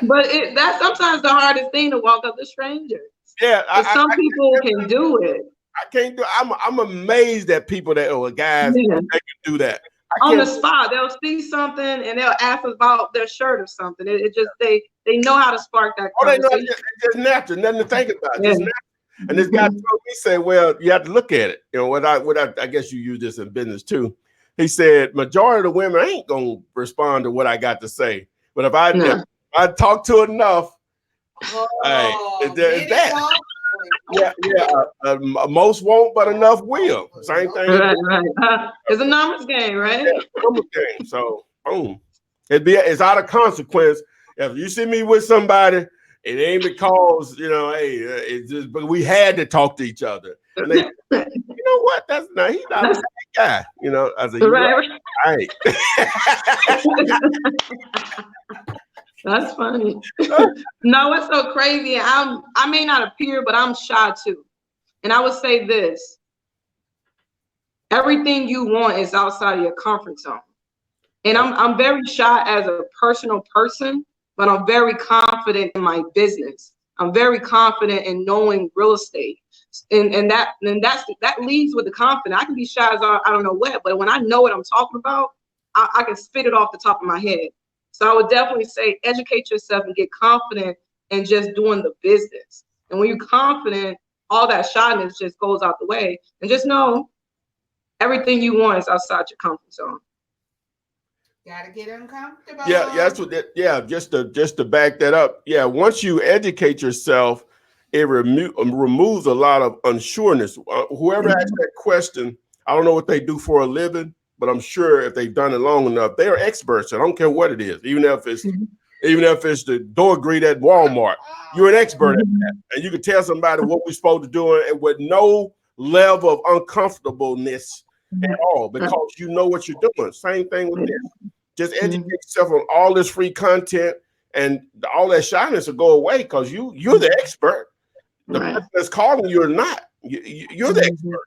but that's sometimes the hardest thing, to walk up to strangers. Yeah, some people can do it. I can't do. I'm amazed at people that guys they can do that. On the spot, they'll see something and they'll ask us about their shirt or something. It just they know how to spark that conversation. They know it's just natural, nothing to think about. Just natural. And this guy told me, said, "Well, you have to look at it. I guess you use this in business too." He said, "Majority of the women ain't gonna respond to what I got to say, but if I talk to enough, hey, is that." Most won't, but enough will. Same thing. Right. It's a numbers game, right? Yeah, numbers game. So, boom. It's out of consequence. If you see me with somebody, it ain't because it's just. But we had to talk to each other. And they, you know what? He's not a bad guy. I said, right. That's funny. No, it's so crazy. I may not appear, but I'm shy too. And I would say this: everything you want is outside of your comfort zone. And I'm very shy as a personal person, but I'm very confident in my business. I'm very confident in knowing real estate. And that leads with the confidence. I can be shy as I don't know what, but when I know what I'm talking about, I can spit it off the top of my head. So I would definitely say educate yourself and get confident in just doing the business. And when you're confident, all that shyness just goes out the way. And just know everything you want is outside your comfort zone. Gotta get uncomfortable. Yeah, that's what that, yeah, just to back that up. Yeah, once you educate yourself, it removes a lot of unsureness. Whoever asked that question, I don't know what they do for a living, but I'm sure if they've done it long enough, they are experts. I don't care what it is, even if it's the door greet at Walmart, you're an expert at that, and you can tell somebody what we're supposed to do and with no level of uncomfortableness at all, because you know what you're doing. Same thing with this. Just educate yourself on all this free content, and all that shyness will go away because you're the expert. The person that's calling you or not, you're the expert.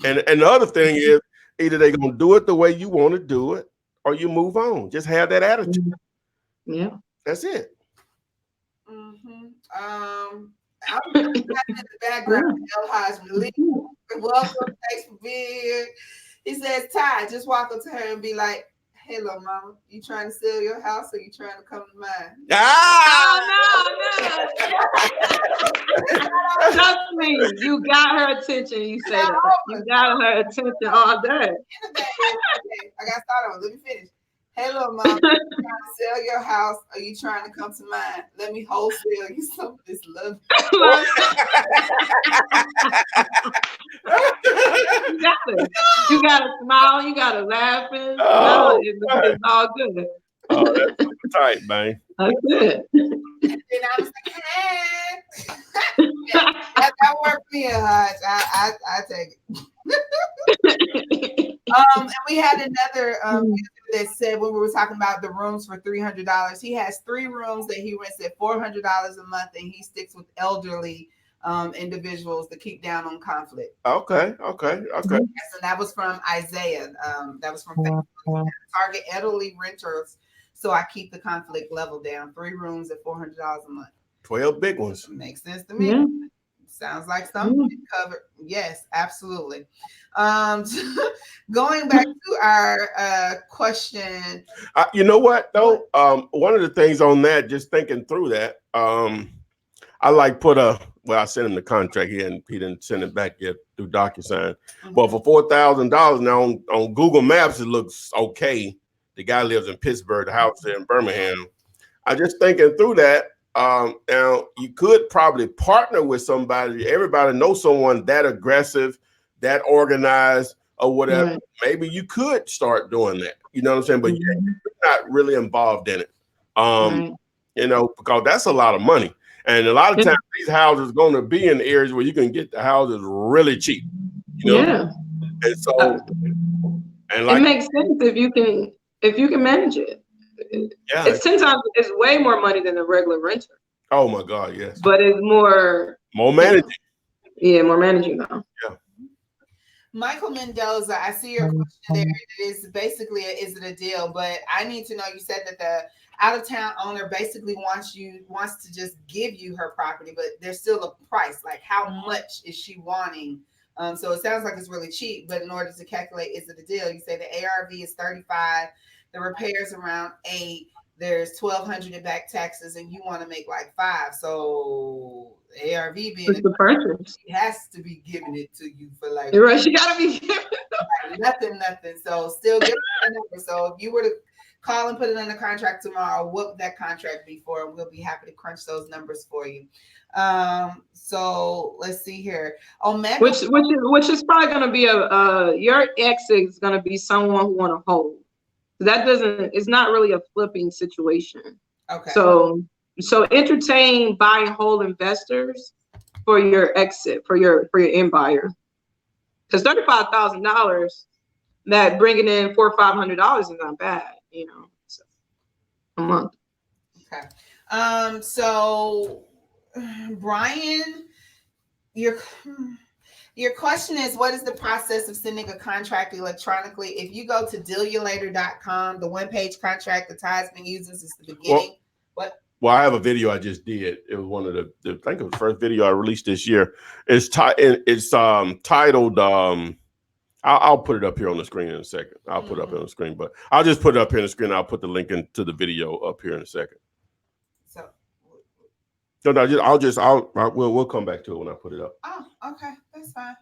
And the other thing is, either they're gonna do it the way you want to do it, or you move on. Just have that attitude. Yeah, that's it. I'm in the background. El Haj Malik. Welcome, thanks for being here. He says, Ty, just walk up to her and be like, hello, mama. You trying to sell your house or you trying to come to mine? Oh, no. Trust me, you got her attention. You say that. You got her attention all day. I got started on. Let me finish. Hello, mama. You trying to sell your house or you trying to come to mine? Let me wholesale you some of this love. You got to smile. You got to laugh. It's all good. Oh, that's tight, man. That's it. And then I was like, hey. that worked for me, Haj. I take it. And we had another that said when we were talking about the rooms for $300, he has 3 rooms that he rents at $400 a month, and he sticks with elderly individuals to keep down on conflict. Okay. Yes, and that was from Isaiah. That was from Facebook. Target elderly renters, so I keep the conflict level down. 3 rooms at $400 a month. 12 big ones. Makes sense to me. Yeah. Sounds like something covered. Yes, absolutely. Going back to our question. You know what though? One of the things on that, just thinking through that, I like I sent him the contract here and he didn't send it back yet through DocuSign. But for $4,000 now on Google Maps, it looks okay. The guy lives in Pittsburgh, the house there in Birmingham. I just thinking through that. Now you could probably partner with somebody. Everybody knows someone that aggressive, that organized, or whatever. Right. Maybe you could start doing that. You know what I'm saying? But you're not really involved in it. You know, because that's a lot of money. And a lot of times these houses are going to be in areas where you can get the houses really cheap. You know? Yeah. And so, and like, it makes sense if you can manage it. Yeah. It's 10 times, it's way more money than a regular renter. Oh my God, yes. But it's more managing. Yeah, more managing though. Yeah. Michael Mendoza, I see your question there. It is basically, is it a deal? But I need to know, you said that the out-of-town owner basically wants to just give you her property, but there's still a price. Like, how much is she wanting? So it sounds like it's really cheap, but in order to calculate, is it a deal? You say the ARV is 35, the repairs around 8, there's 1,200 in back taxes, and you want to make like 5. So ARV being the purchase, she has to be giving it to you for like, you're right, she gotta be giving nothing. So still get the number. So if you were to call and put it under contract tomorrow, what would that contract be for? And we'll be happy to crunch those numbers for you. So let's see here. Which is probably going to be your ex is going to be someone who want to hold. It's not really a flipping situation. Okay. So entertain buy and hold investors for your exit, for your end buyer. Because $35,000, that bringing in $400 or $500 is not bad, you know, so, a month. Okay. So Brian, your question is, what is the process of sending a contract electronically? If you go to dealyoulater.com, the one-page contract that Ty's been using since the beginning. Well, I have a video I just did. It was one of the I think it was the first video I released this year. It's titled I'll put it up here on the screen in a second. I'll put it up on the screen, but I'll just put it up here on the screen. I'll put the link into the video up here in a second. So, we'll come back to it when I put it up. oh, okay, that's fine.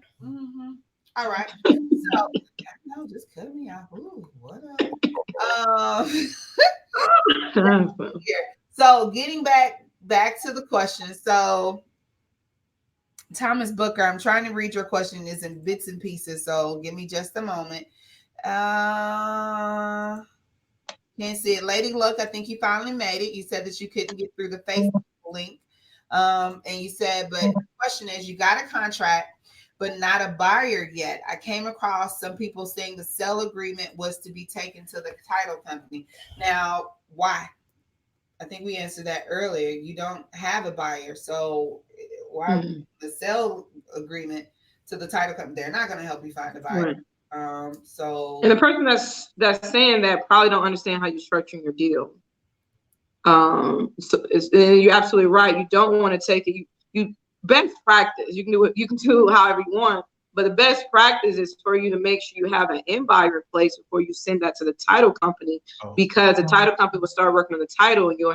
All right. So, no, just cut me off. Ooh, what up? So getting back to the question. So Thomas Booker, I'm trying to read your question. It's in bits and pieces, so give me just a moment. Can't see it. Lady Luck, I think you finally made it. You said that you couldn't get through the Facebook link. And you said, but the question is, you got a contract, but not a buyer yet. I came across some people saying the sale agreement was to be taken to the title company. Now, why? I think we answered that earlier. You don't have a buyer, so why the sale agreement to the title company? They're not going to help you find a buyer. Right. So, and the person that's saying that probably don't understand how you're structuring your deal. So you're absolutely right. You don't want to take it. You best practice. You can do it. You can do however you want. But the best practice is for you to make sure you have an end buyer in place before you send that to the title company, because the title company will start working on the title, and you'll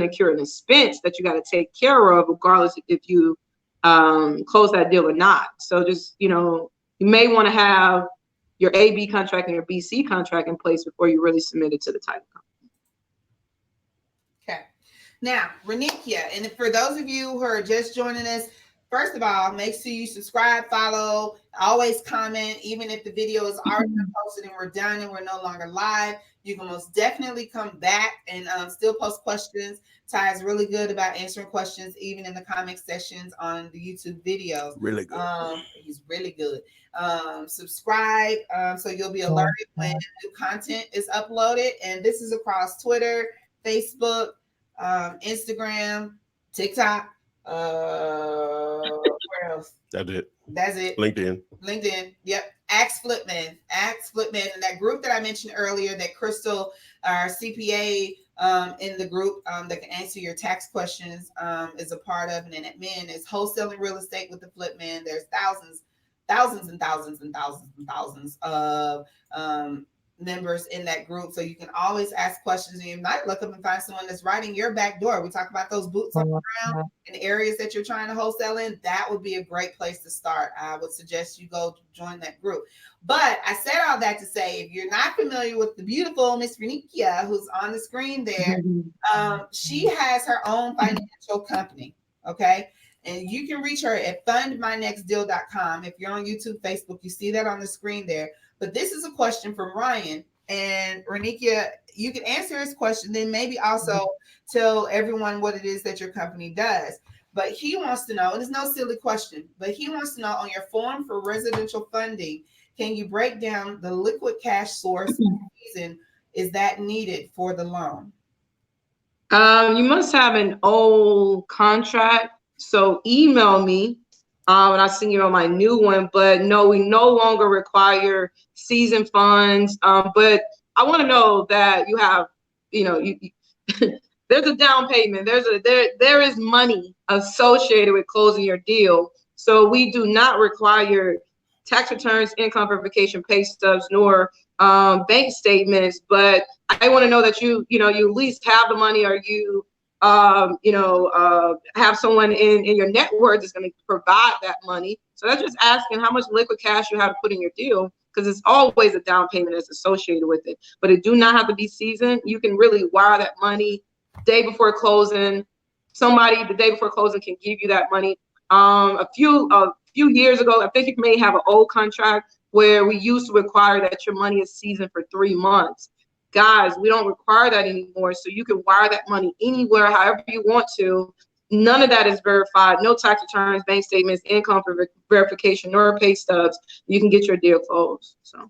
incur an expense that you got to take care of, regardless if you close that deal or not. So just, you may want to have your AB contract and your BC contract in place before you really submit it to the title company. Okay. Now, Renikia, and for those of you who are just joining us, first of all, make sure you subscribe, follow, always comment. Even if the video is already posted and we're done and we're no longer live, you can most definitely come back and still post questions. Ty is really good about answering questions, even in the comment sections on the YouTube videos. Really good. He's really good. Subscribe so you'll be alerted when new content is uploaded. And this is across Twitter, Facebook, Instagram, TikTok. Where else? That's it. LinkedIn. Yep. Ask Flipman. And that group that I mentioned earlier, that Crystal, our CPA in the group that can answer your tax questions is a part of, and then admin is wholesaling real estate with the Flipman. There's thousands of members in that group, so you can always ask questions, and you might look up and find someone that's right in your back door. We talk about those boots on the ground in areas that you're trying to wholesale in. That would be a great place to start. I would suggest you go join that group. But I said all that to say, if you're not familiar with the beautiful Miss Renikia, who's on the screen there, she has her own financial company. Okay. And you can reach her at fundmynextdeal.com. If you're on YouTube, Facebook, you see that on the screen there. But this is a question from Ryan. And Renikia, you can answer his question, then maybe also tell everyone what it is that your company does. But he wants to know, and it's no silly question, but he wants to know, on your form for residential funding, can you break down the liquid cash source and reason is that needed for the loan? You must have an old contract. So email me and I'll send you on my new one. But no, we no longer require seasoned funds. But I want to know that you have, there's a down payment. There is money associated with closing your deal. So we do not require tax returns, income verification, pay stubs, nor bank statements. But I want to know that you at least have the money, or you have someone in your network that's going to provide that money. So that's just asking how much liquid cash you have to put in your deal, because it's always a down payment that's associated with it. But it do not have to be seasoned. You can really wire that money day before closing. Somebody the day before closing can give you that money. A few years ago, I think you may have an old contract where we used to require that your money is seasoned for 3 months. Guys, we don't require that anymore. So you can wire that money anywhere, however you want to. None of that is verified. No tax returns, bank statements, income verification, nor pay stubs. You can get your deal closed. So.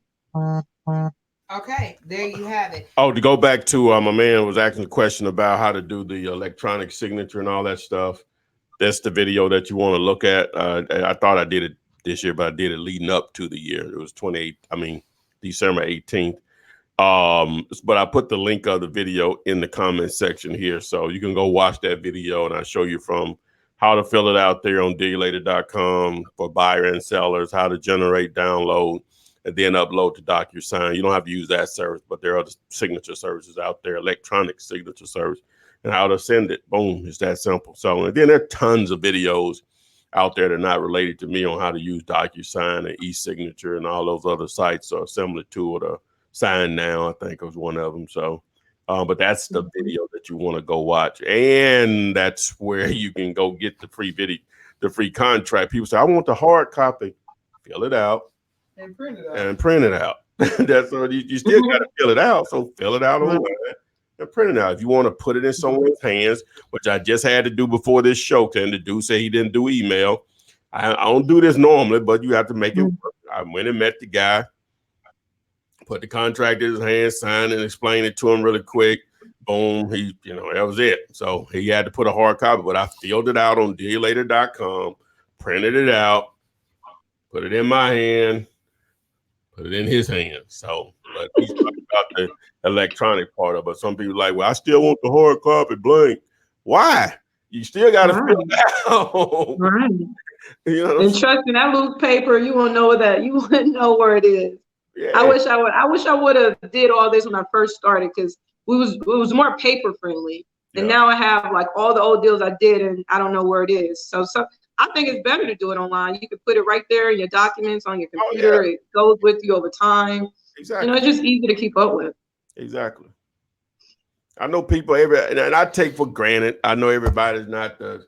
Okay, there you have it. Oh, to go back to my man was asking a question about how to do the electronic signature and all that stuff. That's the video that you want to look at. I thought I did it this year, but I did it leading up to the year. It was December 18th. But I put the link of the video in the comment section here, so you can go watch that video, and I show you from how to fill it out there on digulator.com for buyer and sellers, how to generate, download, and then upload to DocuSign. You don't have to use that service, but there are other signature services out there, electronic signature service, and how to send it. Boom, it's that simple. So, and then there are tons of videos out there that are not related to me on how to use DocuSign and e-signature and all those other sites are similar to it. Sign Now, I think, was one of them. So, but that's the video that you want to go watch, and that's where you can go get the free video, the free contract. People say, "I want the hard copy." Fill it out and print it out. That's what you still got to fill it out. So fill it out online and print it out. If you want to put it in someone's hands, which I just had to do before this show, and the dude said he didn't do email. I don't do this normally, but you have to make it work. I went and met the guy. Put the contract in his hand, signed and explained it to him really quick. Boom, he, that was it. So he had to put a hard copy, but I filled it out on digulator.com, printed it out, put it in my hand, put it in his hand. So, but he's talking about the electronic part of it. Some people are like, well, I still want the hard copy blank. Why? You still got to fill it out. Right. And trust me, that loose paper, you won't know that. You wouldn't know where it is. Yeah. I wish I would have did all this when I first started, because it was more paper friendly. And now I have like all the old deals I did and I don't know where it is. So I think it's better to do it online. You can put it right there in your documents on your computer. It goes with you over time. Exactly. It's just easy to keep up with. Exactly. I know people and I take for granted. I know everybody's not the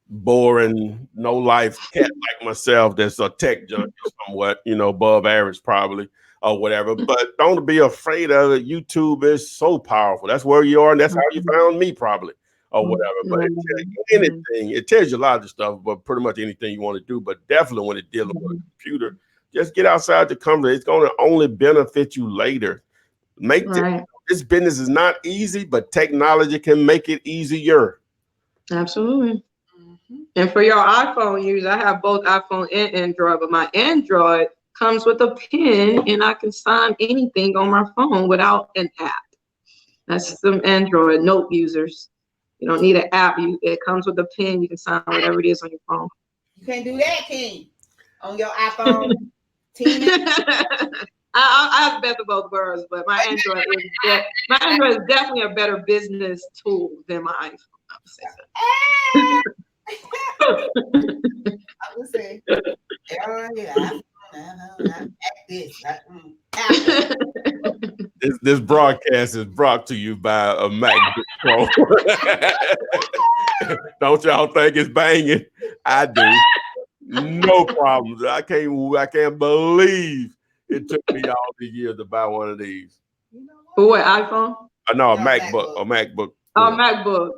boring, no life cat like myself that's a tech junkie somewhat, above average probably or whatever. But don't be afraid of it. YouTube is so powerful. That's where you are, and that's how you found me probably or whatever. But it tells you anything. It tells you a lot of stuff, but pretty much anything you want to do. But definitely when it's dealing with a computer, just get outside the comfort. It's going to only benefit you later. This business is not easy, but technology can make it easier. Absolutely. And for your iPhone users, I have both iPhone and Android, but my Android comes with a pen and I can sign anything on my phone without an app. That's some Android note users. You don't need an app. It comes with a pen. You can sign whatever it is on your phone. You can't do that, King, on your iPhone. I have the best of both worlds, but my Android is definitely a better business tool than my iPhone. I would say so. This broadcast is brought to you by a MacBook Pro. Don't y'all think it's banging? I do. No problems. I can't believe it took me all these years to buy one of these. What, iPhone? No, a MacBook. A MacBook. Oh, MacBook.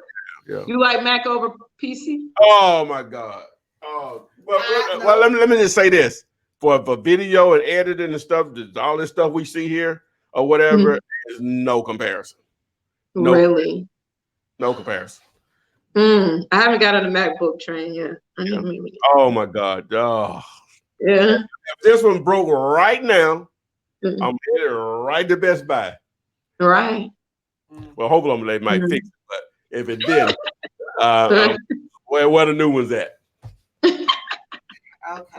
Yeah. You like Mac over PC? Oh my God. Oh, well, let me just say this: for video and editing and stuff, all this stuff we see here or whatever, is no comparison. Really? No comparison. I haven't got on the MacBook train yet. Oh my God. Oh. Yeah. If this one broke right now, I'm headed right to Best Buy. Right. Well, hopefully they might fix it, but if it didn't, where the new one's at? Okay.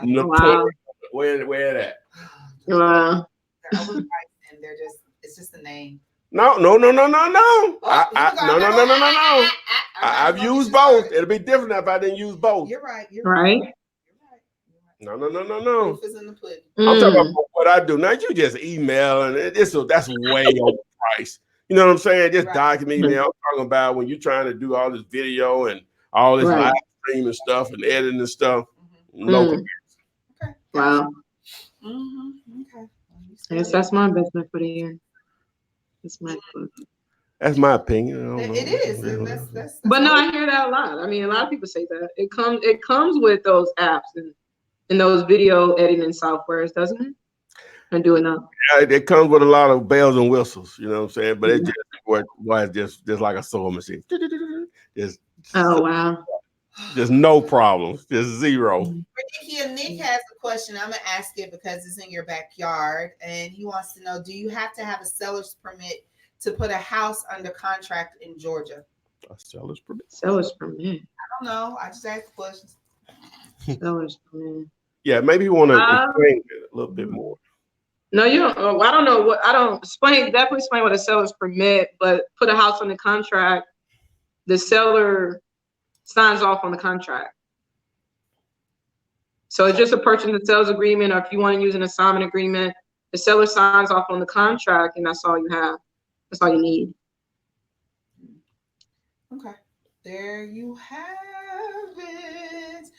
Wow. Where that? Wow. They're overpriced and it's just a name. No. No. I've used both. It'll be different if I didn't use both. You're right. No. Proof is in the pudding. I'm talking about what I do. Now you just email and that's way overpriced. You know what I'm saying? Just document email. I'm talking about when you're trying to do all this video and all this live stream and stuff and editing and stuff. No comparison. Okay. Wow. Okay. I guess that's my investment for the year. It's MacBook. That's my opinion. It is. That's but no, I hear that a lot. I mean, a lot of people say that. It comes with those apps and those video editing softwares, doesn't it? And do enough. Yeah, it comes with a lot of bells and whistles, you know what I'm saying? But it just like a sewing machine. Oh wow. There's no problems. Just zero. Nick has a question. I'm gonna ask it because it's in your backyard, and he wants to know: do you have to have a seller's permit to put a house under contract in Georgia? A seller's permit. Seller's permit. don't know. I just asked questions. Yeah, maybe you want to explain it a little bit more. No, you don't. I don't know what. I don't explain. Definitely explain what a seller's permit, but put a house on the contract. The seller signs off on the contract. So it's just a purchase and sales agreement, or if you want to use an assignment agreement, the seller signs off on the contract, and that's all you have. That's all you need. Okay, there you have it.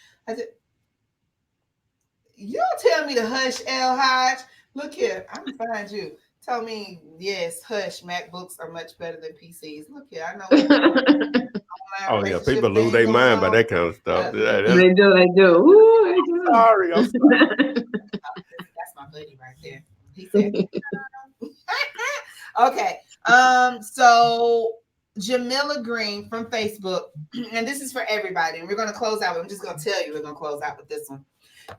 You don't tell me to hush, L. Hodge. Look here, I'm gonna find you. Tell me, yes, hush. MacBooks are much better than PCs. Look here, I know. Oh yeah, people lose their mind by that kind of stuff. They do. Ooh, they do. I'm sorry. That's my buddy right there. He said, okay. So Jamila Green from Facebook, and this is for everybody, and we're going to close out. I'm just going to tell you we're going to close out with this one.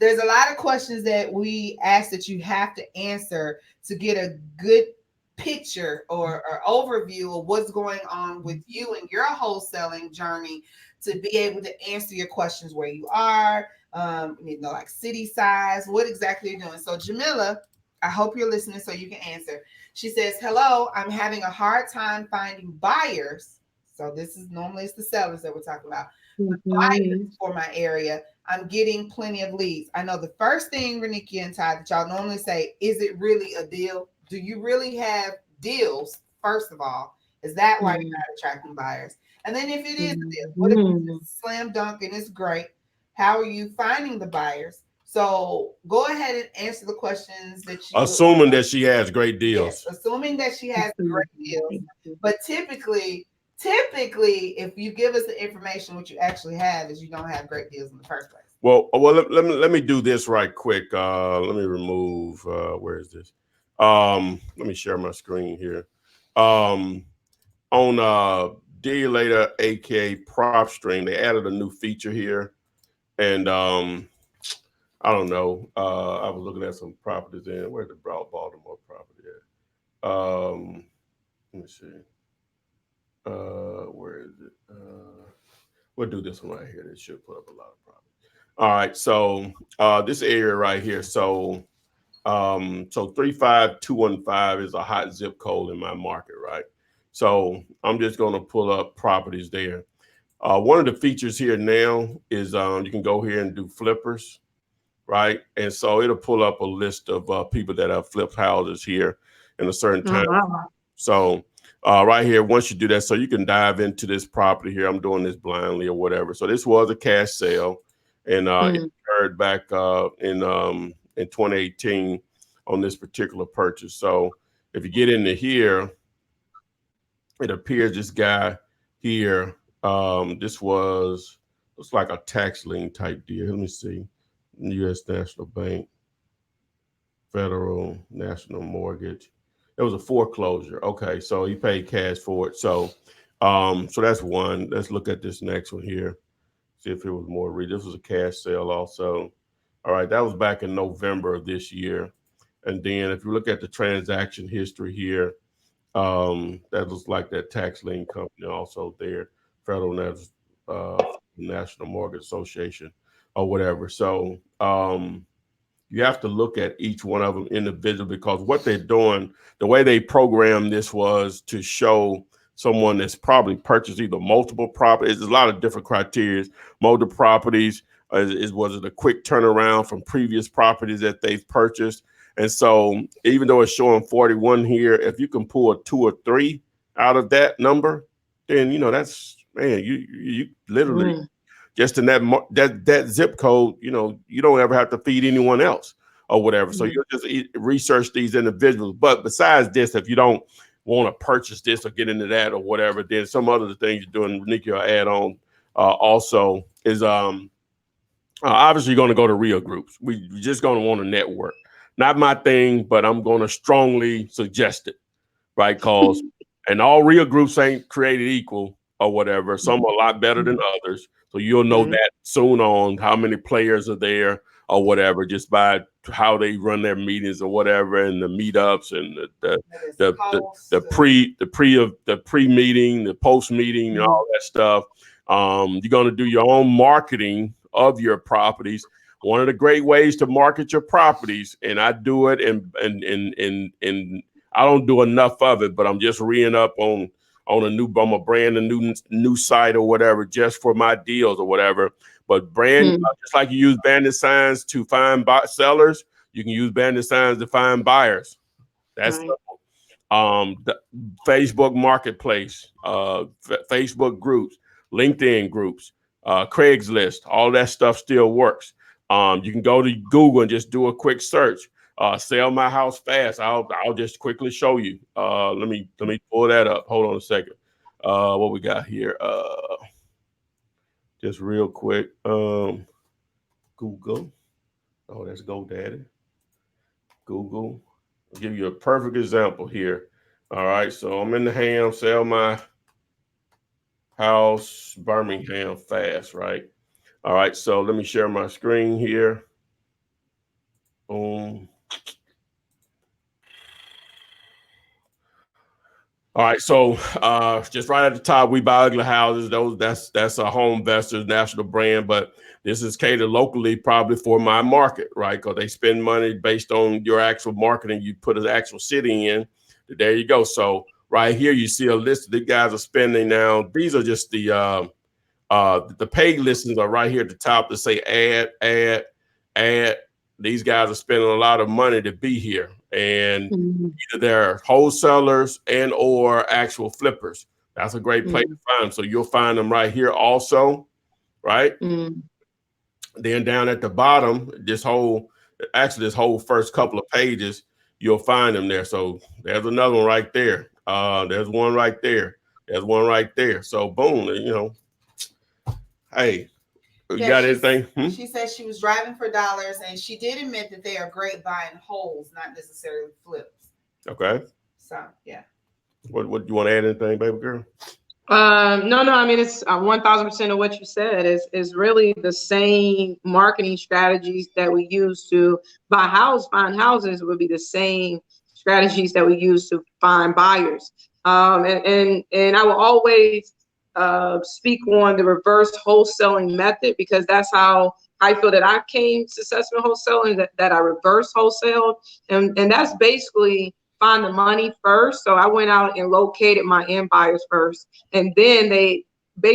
There's a lot of questions that we ask that you have to answer to get a good picture or overview of what's going on with you and your wholesaling journey, to be able to answer your questions where you are, you know, like city size, what exactly you're doing. So Jamila, I hope you're listening so you can answer. She says, hello, I'm having a hard time finding buyers. So this is normally it's the sellers that we're talking about. Buyers for my area. I'm getting plenty of leads. I know the first thing, Renikia and Ty, that y'all normally say, is it really a deal? Do you really have deals? First of all, is that why you're not attracting buyers? And then if it is a deal, what if it's a slam dunk and it's great? How are you finding the buyers? So go ahead and answer the questions that you assuming that she has great deals. Yes, assuming that she has great deals. But typically, if you give us the information, what you actually have is you don't have great deals in the first place. Well, let me do this right quick. Let me remove. Where is this? Let me share my screen here. On D Later, aka PropStream, they added a new feature here, and I don't know. I was looking at some properties in where's the Baltimore property at? Let me see. Where is it? We'll do this one right here. This should put up a lot of properties. All right, so this area right here. So 35215 is a hot zip code in my market, right? So I'm just going to pull up properties there. One of the features here now is you can go here and do flippers, right? And so it'll pull up a list of people that have flipped houses here in a certain time. So right here, once you do that, so you can dive into this property here. I'm doing this blindly or whatever. So this was a cash sale, and it occurred back in 2018 on this particular purchase. So if you get into here, it appears this guy here, this looks like a tax lien type deal. Let me see. U.S. National Bank, Federal National Mortgage. It was a foreclosure. Okay, so he paid cash for it. So so that's one. Let's look at this next one here. See if it was more read. This was a cash sale also. All right, that was back in November of this year. And then if you look at the transaction history here, that looks like that tax lien company also there, Federal National Mortgage Association or whatever. So you have to look at each one of them individually, because what they're doing, the way they programmed this was to show someone that's probably purchased either multiple properties. There's a lot of different criteria. Multiple properties, was it a quick turnaround from previous properties that they've purchased? And so even though it's showing 41 here, if you can pull a 2 or 3 out of that number, then, you know, that's, man, you literally just in that zip code, you know, you don't ever have to feed anyone else or whatever. So you'll just research these individuals. But besides this, if you don't want to purchase this or get into that or whatever, then some other things you're doing, Nikki, will add on also is obviously you're going to go to real groups. We're just going to want to network. Not my thing, but I'm going to strongly suggest it, right? Because and all real groups ain't created equal or whatever. Some are a lot better than others. So you'll know that soon on how many players are there or whatever, just by how they run their meetings or whatever, and the meetups and the pre-meeting, the post-meeting, and all that stuff. You're going to do your own marketing of your properties. One of the great ways to market your properties, and I do it, and I don't do enough of it, but I'm just reading up on I'm a brand a new site or whatever, just for my deals or whatever. But just like you use bandit signs to find sellers, you can use bandit signs to find buyers. That's simple. The Facebook Marketplace, Facebook groups, LinkedIn groups, Craigslist, all that stuff still works. You can go to Google and just do a quick search. Sell my house fast. I'll just quickly show you. Let me pull that up. Hold on a second. What we got here? Just real quick. Google. Oh, that's GoDaddy. Google. I'll give you a perfect example here. All right, so I'm in the Ham. Sell my house, Birmingham fast, right? All right, so let me share my screen here. Boom. All right, so just right at the top, we buy ugly houses. That's a Home Investors national brand, but this is catered locally, probably for my market, right? Because they spend money based on your actual marketing. You put an actual city in. There you go. So right here, you see a list the guys are spending now. These are just the paid listings are right here at the top that say add. These guys are spending a lot of money to be here, and either they're wholesalers and or actual flippers. That's a great place to find them. So you'll find them right here also, right? Then down at the bottom, this whole first couple of pages, you'll find them there. So there's another one right there. There's one right there. There's one right there. So boom, hey. You got anything? She said she was driving for dollars, and she did admit that they are great buying wholes, not necessarily flips. Okay. So yeah. What you want to add anything, baby girl? No. I mean, it's 1000% of what you said is really the same marketing strategies that we use to find houses would be the same strategies that we use to find buyers. And I will always speak on the reverse wholesaling method, because that's how I feel that I came successful in wholesaling, that I reverse wholesale. And that's basically find the money first. So I went out and located my end buyers first. And then they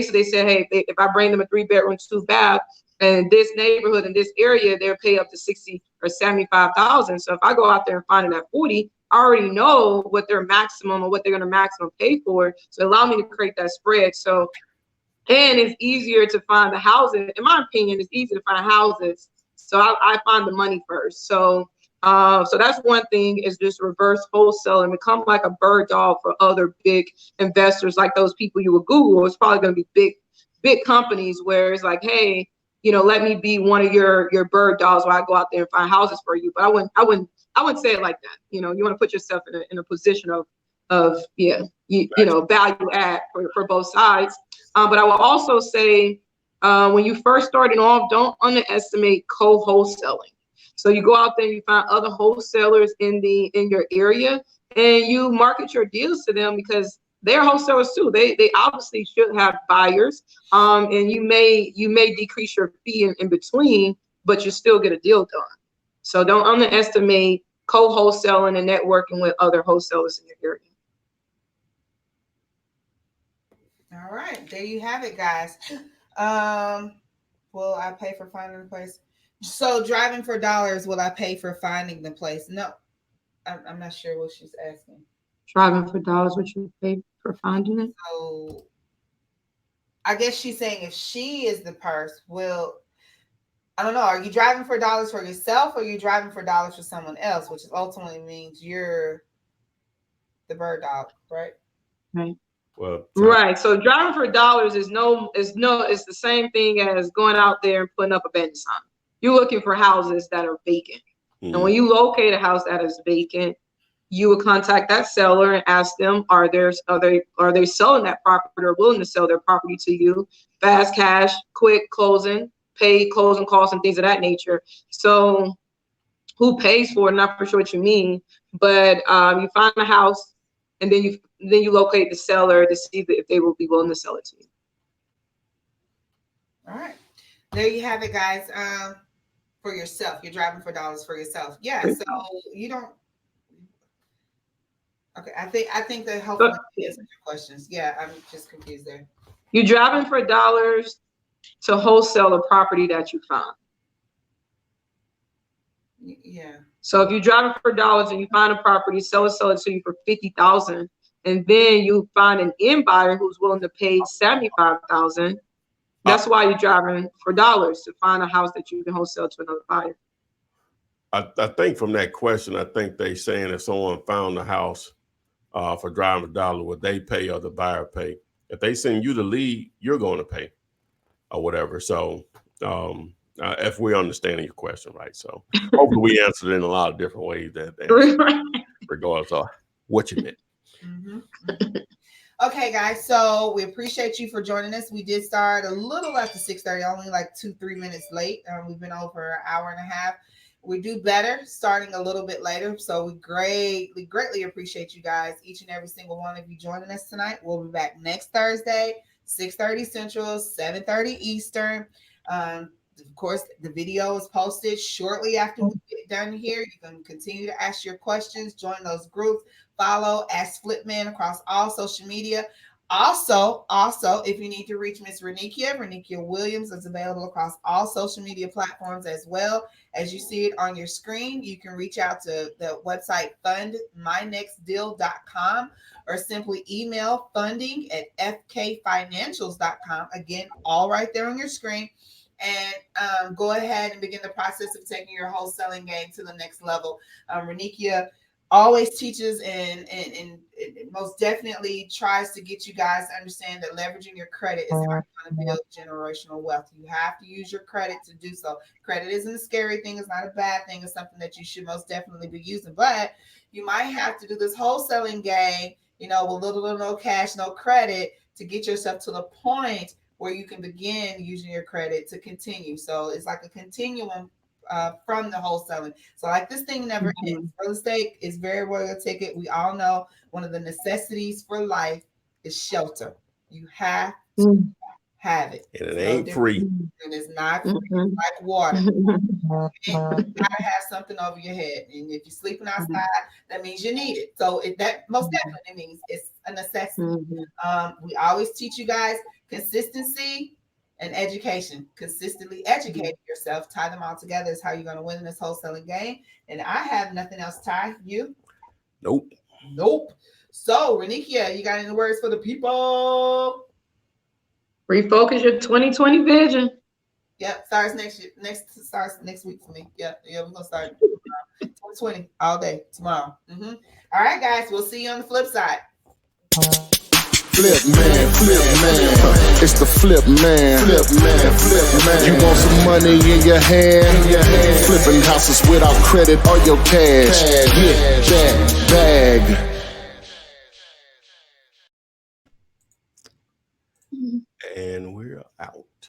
said, hey, if I bring them a 3-bedroom, 2-bath in this neighborhood, in this area, they'll pay up to $60,000 or $75,000. So if I go out there and find it at 40, I already know what their maximum or what they're going to maximum pay for. So allow me to create that spread. So, and it's easier to find the houses. In my opinion, it's easier to find houses. So I find the money first. So that's one thing, is just reverse wholesale and become like a bird dog for other big investors, like those people you would Google. It's probably going to be big companies where it's like, hey, let me be one of your bird dogs while I go out there and find houses for you. But I wouldn't say it like that. You want to put yourself in a position of value add for both sides. But I will also say, when you first starting off, don't underestimate co-wholesaling. So you go out there, you find other wholesalers in your area, and you market your deals to them, because they're wholesalers too. They obviously should have buyers. And you may decrease your fee in between, but you still get a deal done. So don't underestimate co-wholesaling and networking with other wholesalers in your area. All right, there you have it, guys. Will I pay for finding the place? So driving for dollars, will I pay for finding the place? No, I'm not sure what she's asking. Driving for dollars, would you pay for finding it? So I guess she's saying if she is the purse, I don't know. Are you driving for dollars for yourself, or are you driving for dollars for someone else, which ultimately means you're the bird dog, right? Right. Well, right. So driving for dollars is the same thing as going out there and putting up a bandit sign. You're looking for houses that are vacant. And when you locate a house that is vacant, you would contact that seller and ask them, are they selling that property or willing to sell their property to you? Fast cash, quick closing, pay closing costs and things of that nature. So who pays for it? Not for sure what you mean, but you find a house, and then you locate the seller to see if they will be willing to sell it to you. All right. There you have it, guys. For yourself. You're driving for dollars for yourself. Yeah. So you don't. Okay. I think that hopefully answers your questions. Yeah. I'm just confused there. You're driving for dollars to wholesale a property that you found. Yeah. So if you're driving for dollars and you find a property, sell it to you for $50,000, and then you find an end buyer who's willing to pay $75,000. That's why you're driving for dollars, to find a house that you can wholesale to another buyer. I think from that question, I think they saying if someone found a house for driving for dollar, would they pay or the buyer pay? If they send you the lead, you're going to pay or whatever. So if we're understanding your question right. So hopefully we answered it in a lot of different ways regardless of what you meant. Mm-hmm. Okay, guys. So we appreciate you for joining us. We did start a little after 6:30, only like 2-3 minutes late. We've been over an hour and a half. We do better starting a little bit later. So we greatly appreciate you guys, each and every single one of you joining us tonight. We'll be back next Thursday, 6:30 Central, 7:30 Eastern. Of course, the video is posted shortly after we get done here. You can continue to ask your questions, join those groups, follow Ask Flipman across all social media. Also, if you need to reach Miss Renikia Williams is available across all social media platforms as well. As you see it on your screen, you can reach out to the website fundmynextdeal.com or simply email funding@fkfinancials.com. Again, all right there on your screen. And go ahead and begin the process of taking your wholesaling game to the next level. Renikia always teaches and most definitely tries to get you guys to understand that leveraging your credit is how you're going to build generational wealth. You have to use your credit to do so. Credit isn't a scary thing. It's not a bad thing. It's something that you should most definitely be using. But you might have to do this wholesaling game, with little or no cash, no credit, to get yourself to the point where you can begin using your credit to continue. So it's like a continuum from the wholesaling. So like this thing never ends. Real estate is very well a ticket. We all know one of the necessities for life is shelter. You have to have it. And it ain't free. And it's not free. It's like water. You gotta have something over your head. And if you're sleeping outside, that means you need it. So that most definitely means it's a necessity. We always teach you guys consistency and education. Consistently educating yourself, tie them all together is how you're going to win in this wholesaling game. And I have nothing else, Ty. You? Nope. So, Renikia, you got any words for the people? Refocus your 2020 vision. Yep, starts next week for me. Yeah, we're gonna start 2020 all day tomorrow. All right, guys, we'll see you on the flip side. Flip man, it's the flip man. You want some money in your hand? Flipping houses without credit or your cash. Get that bag. And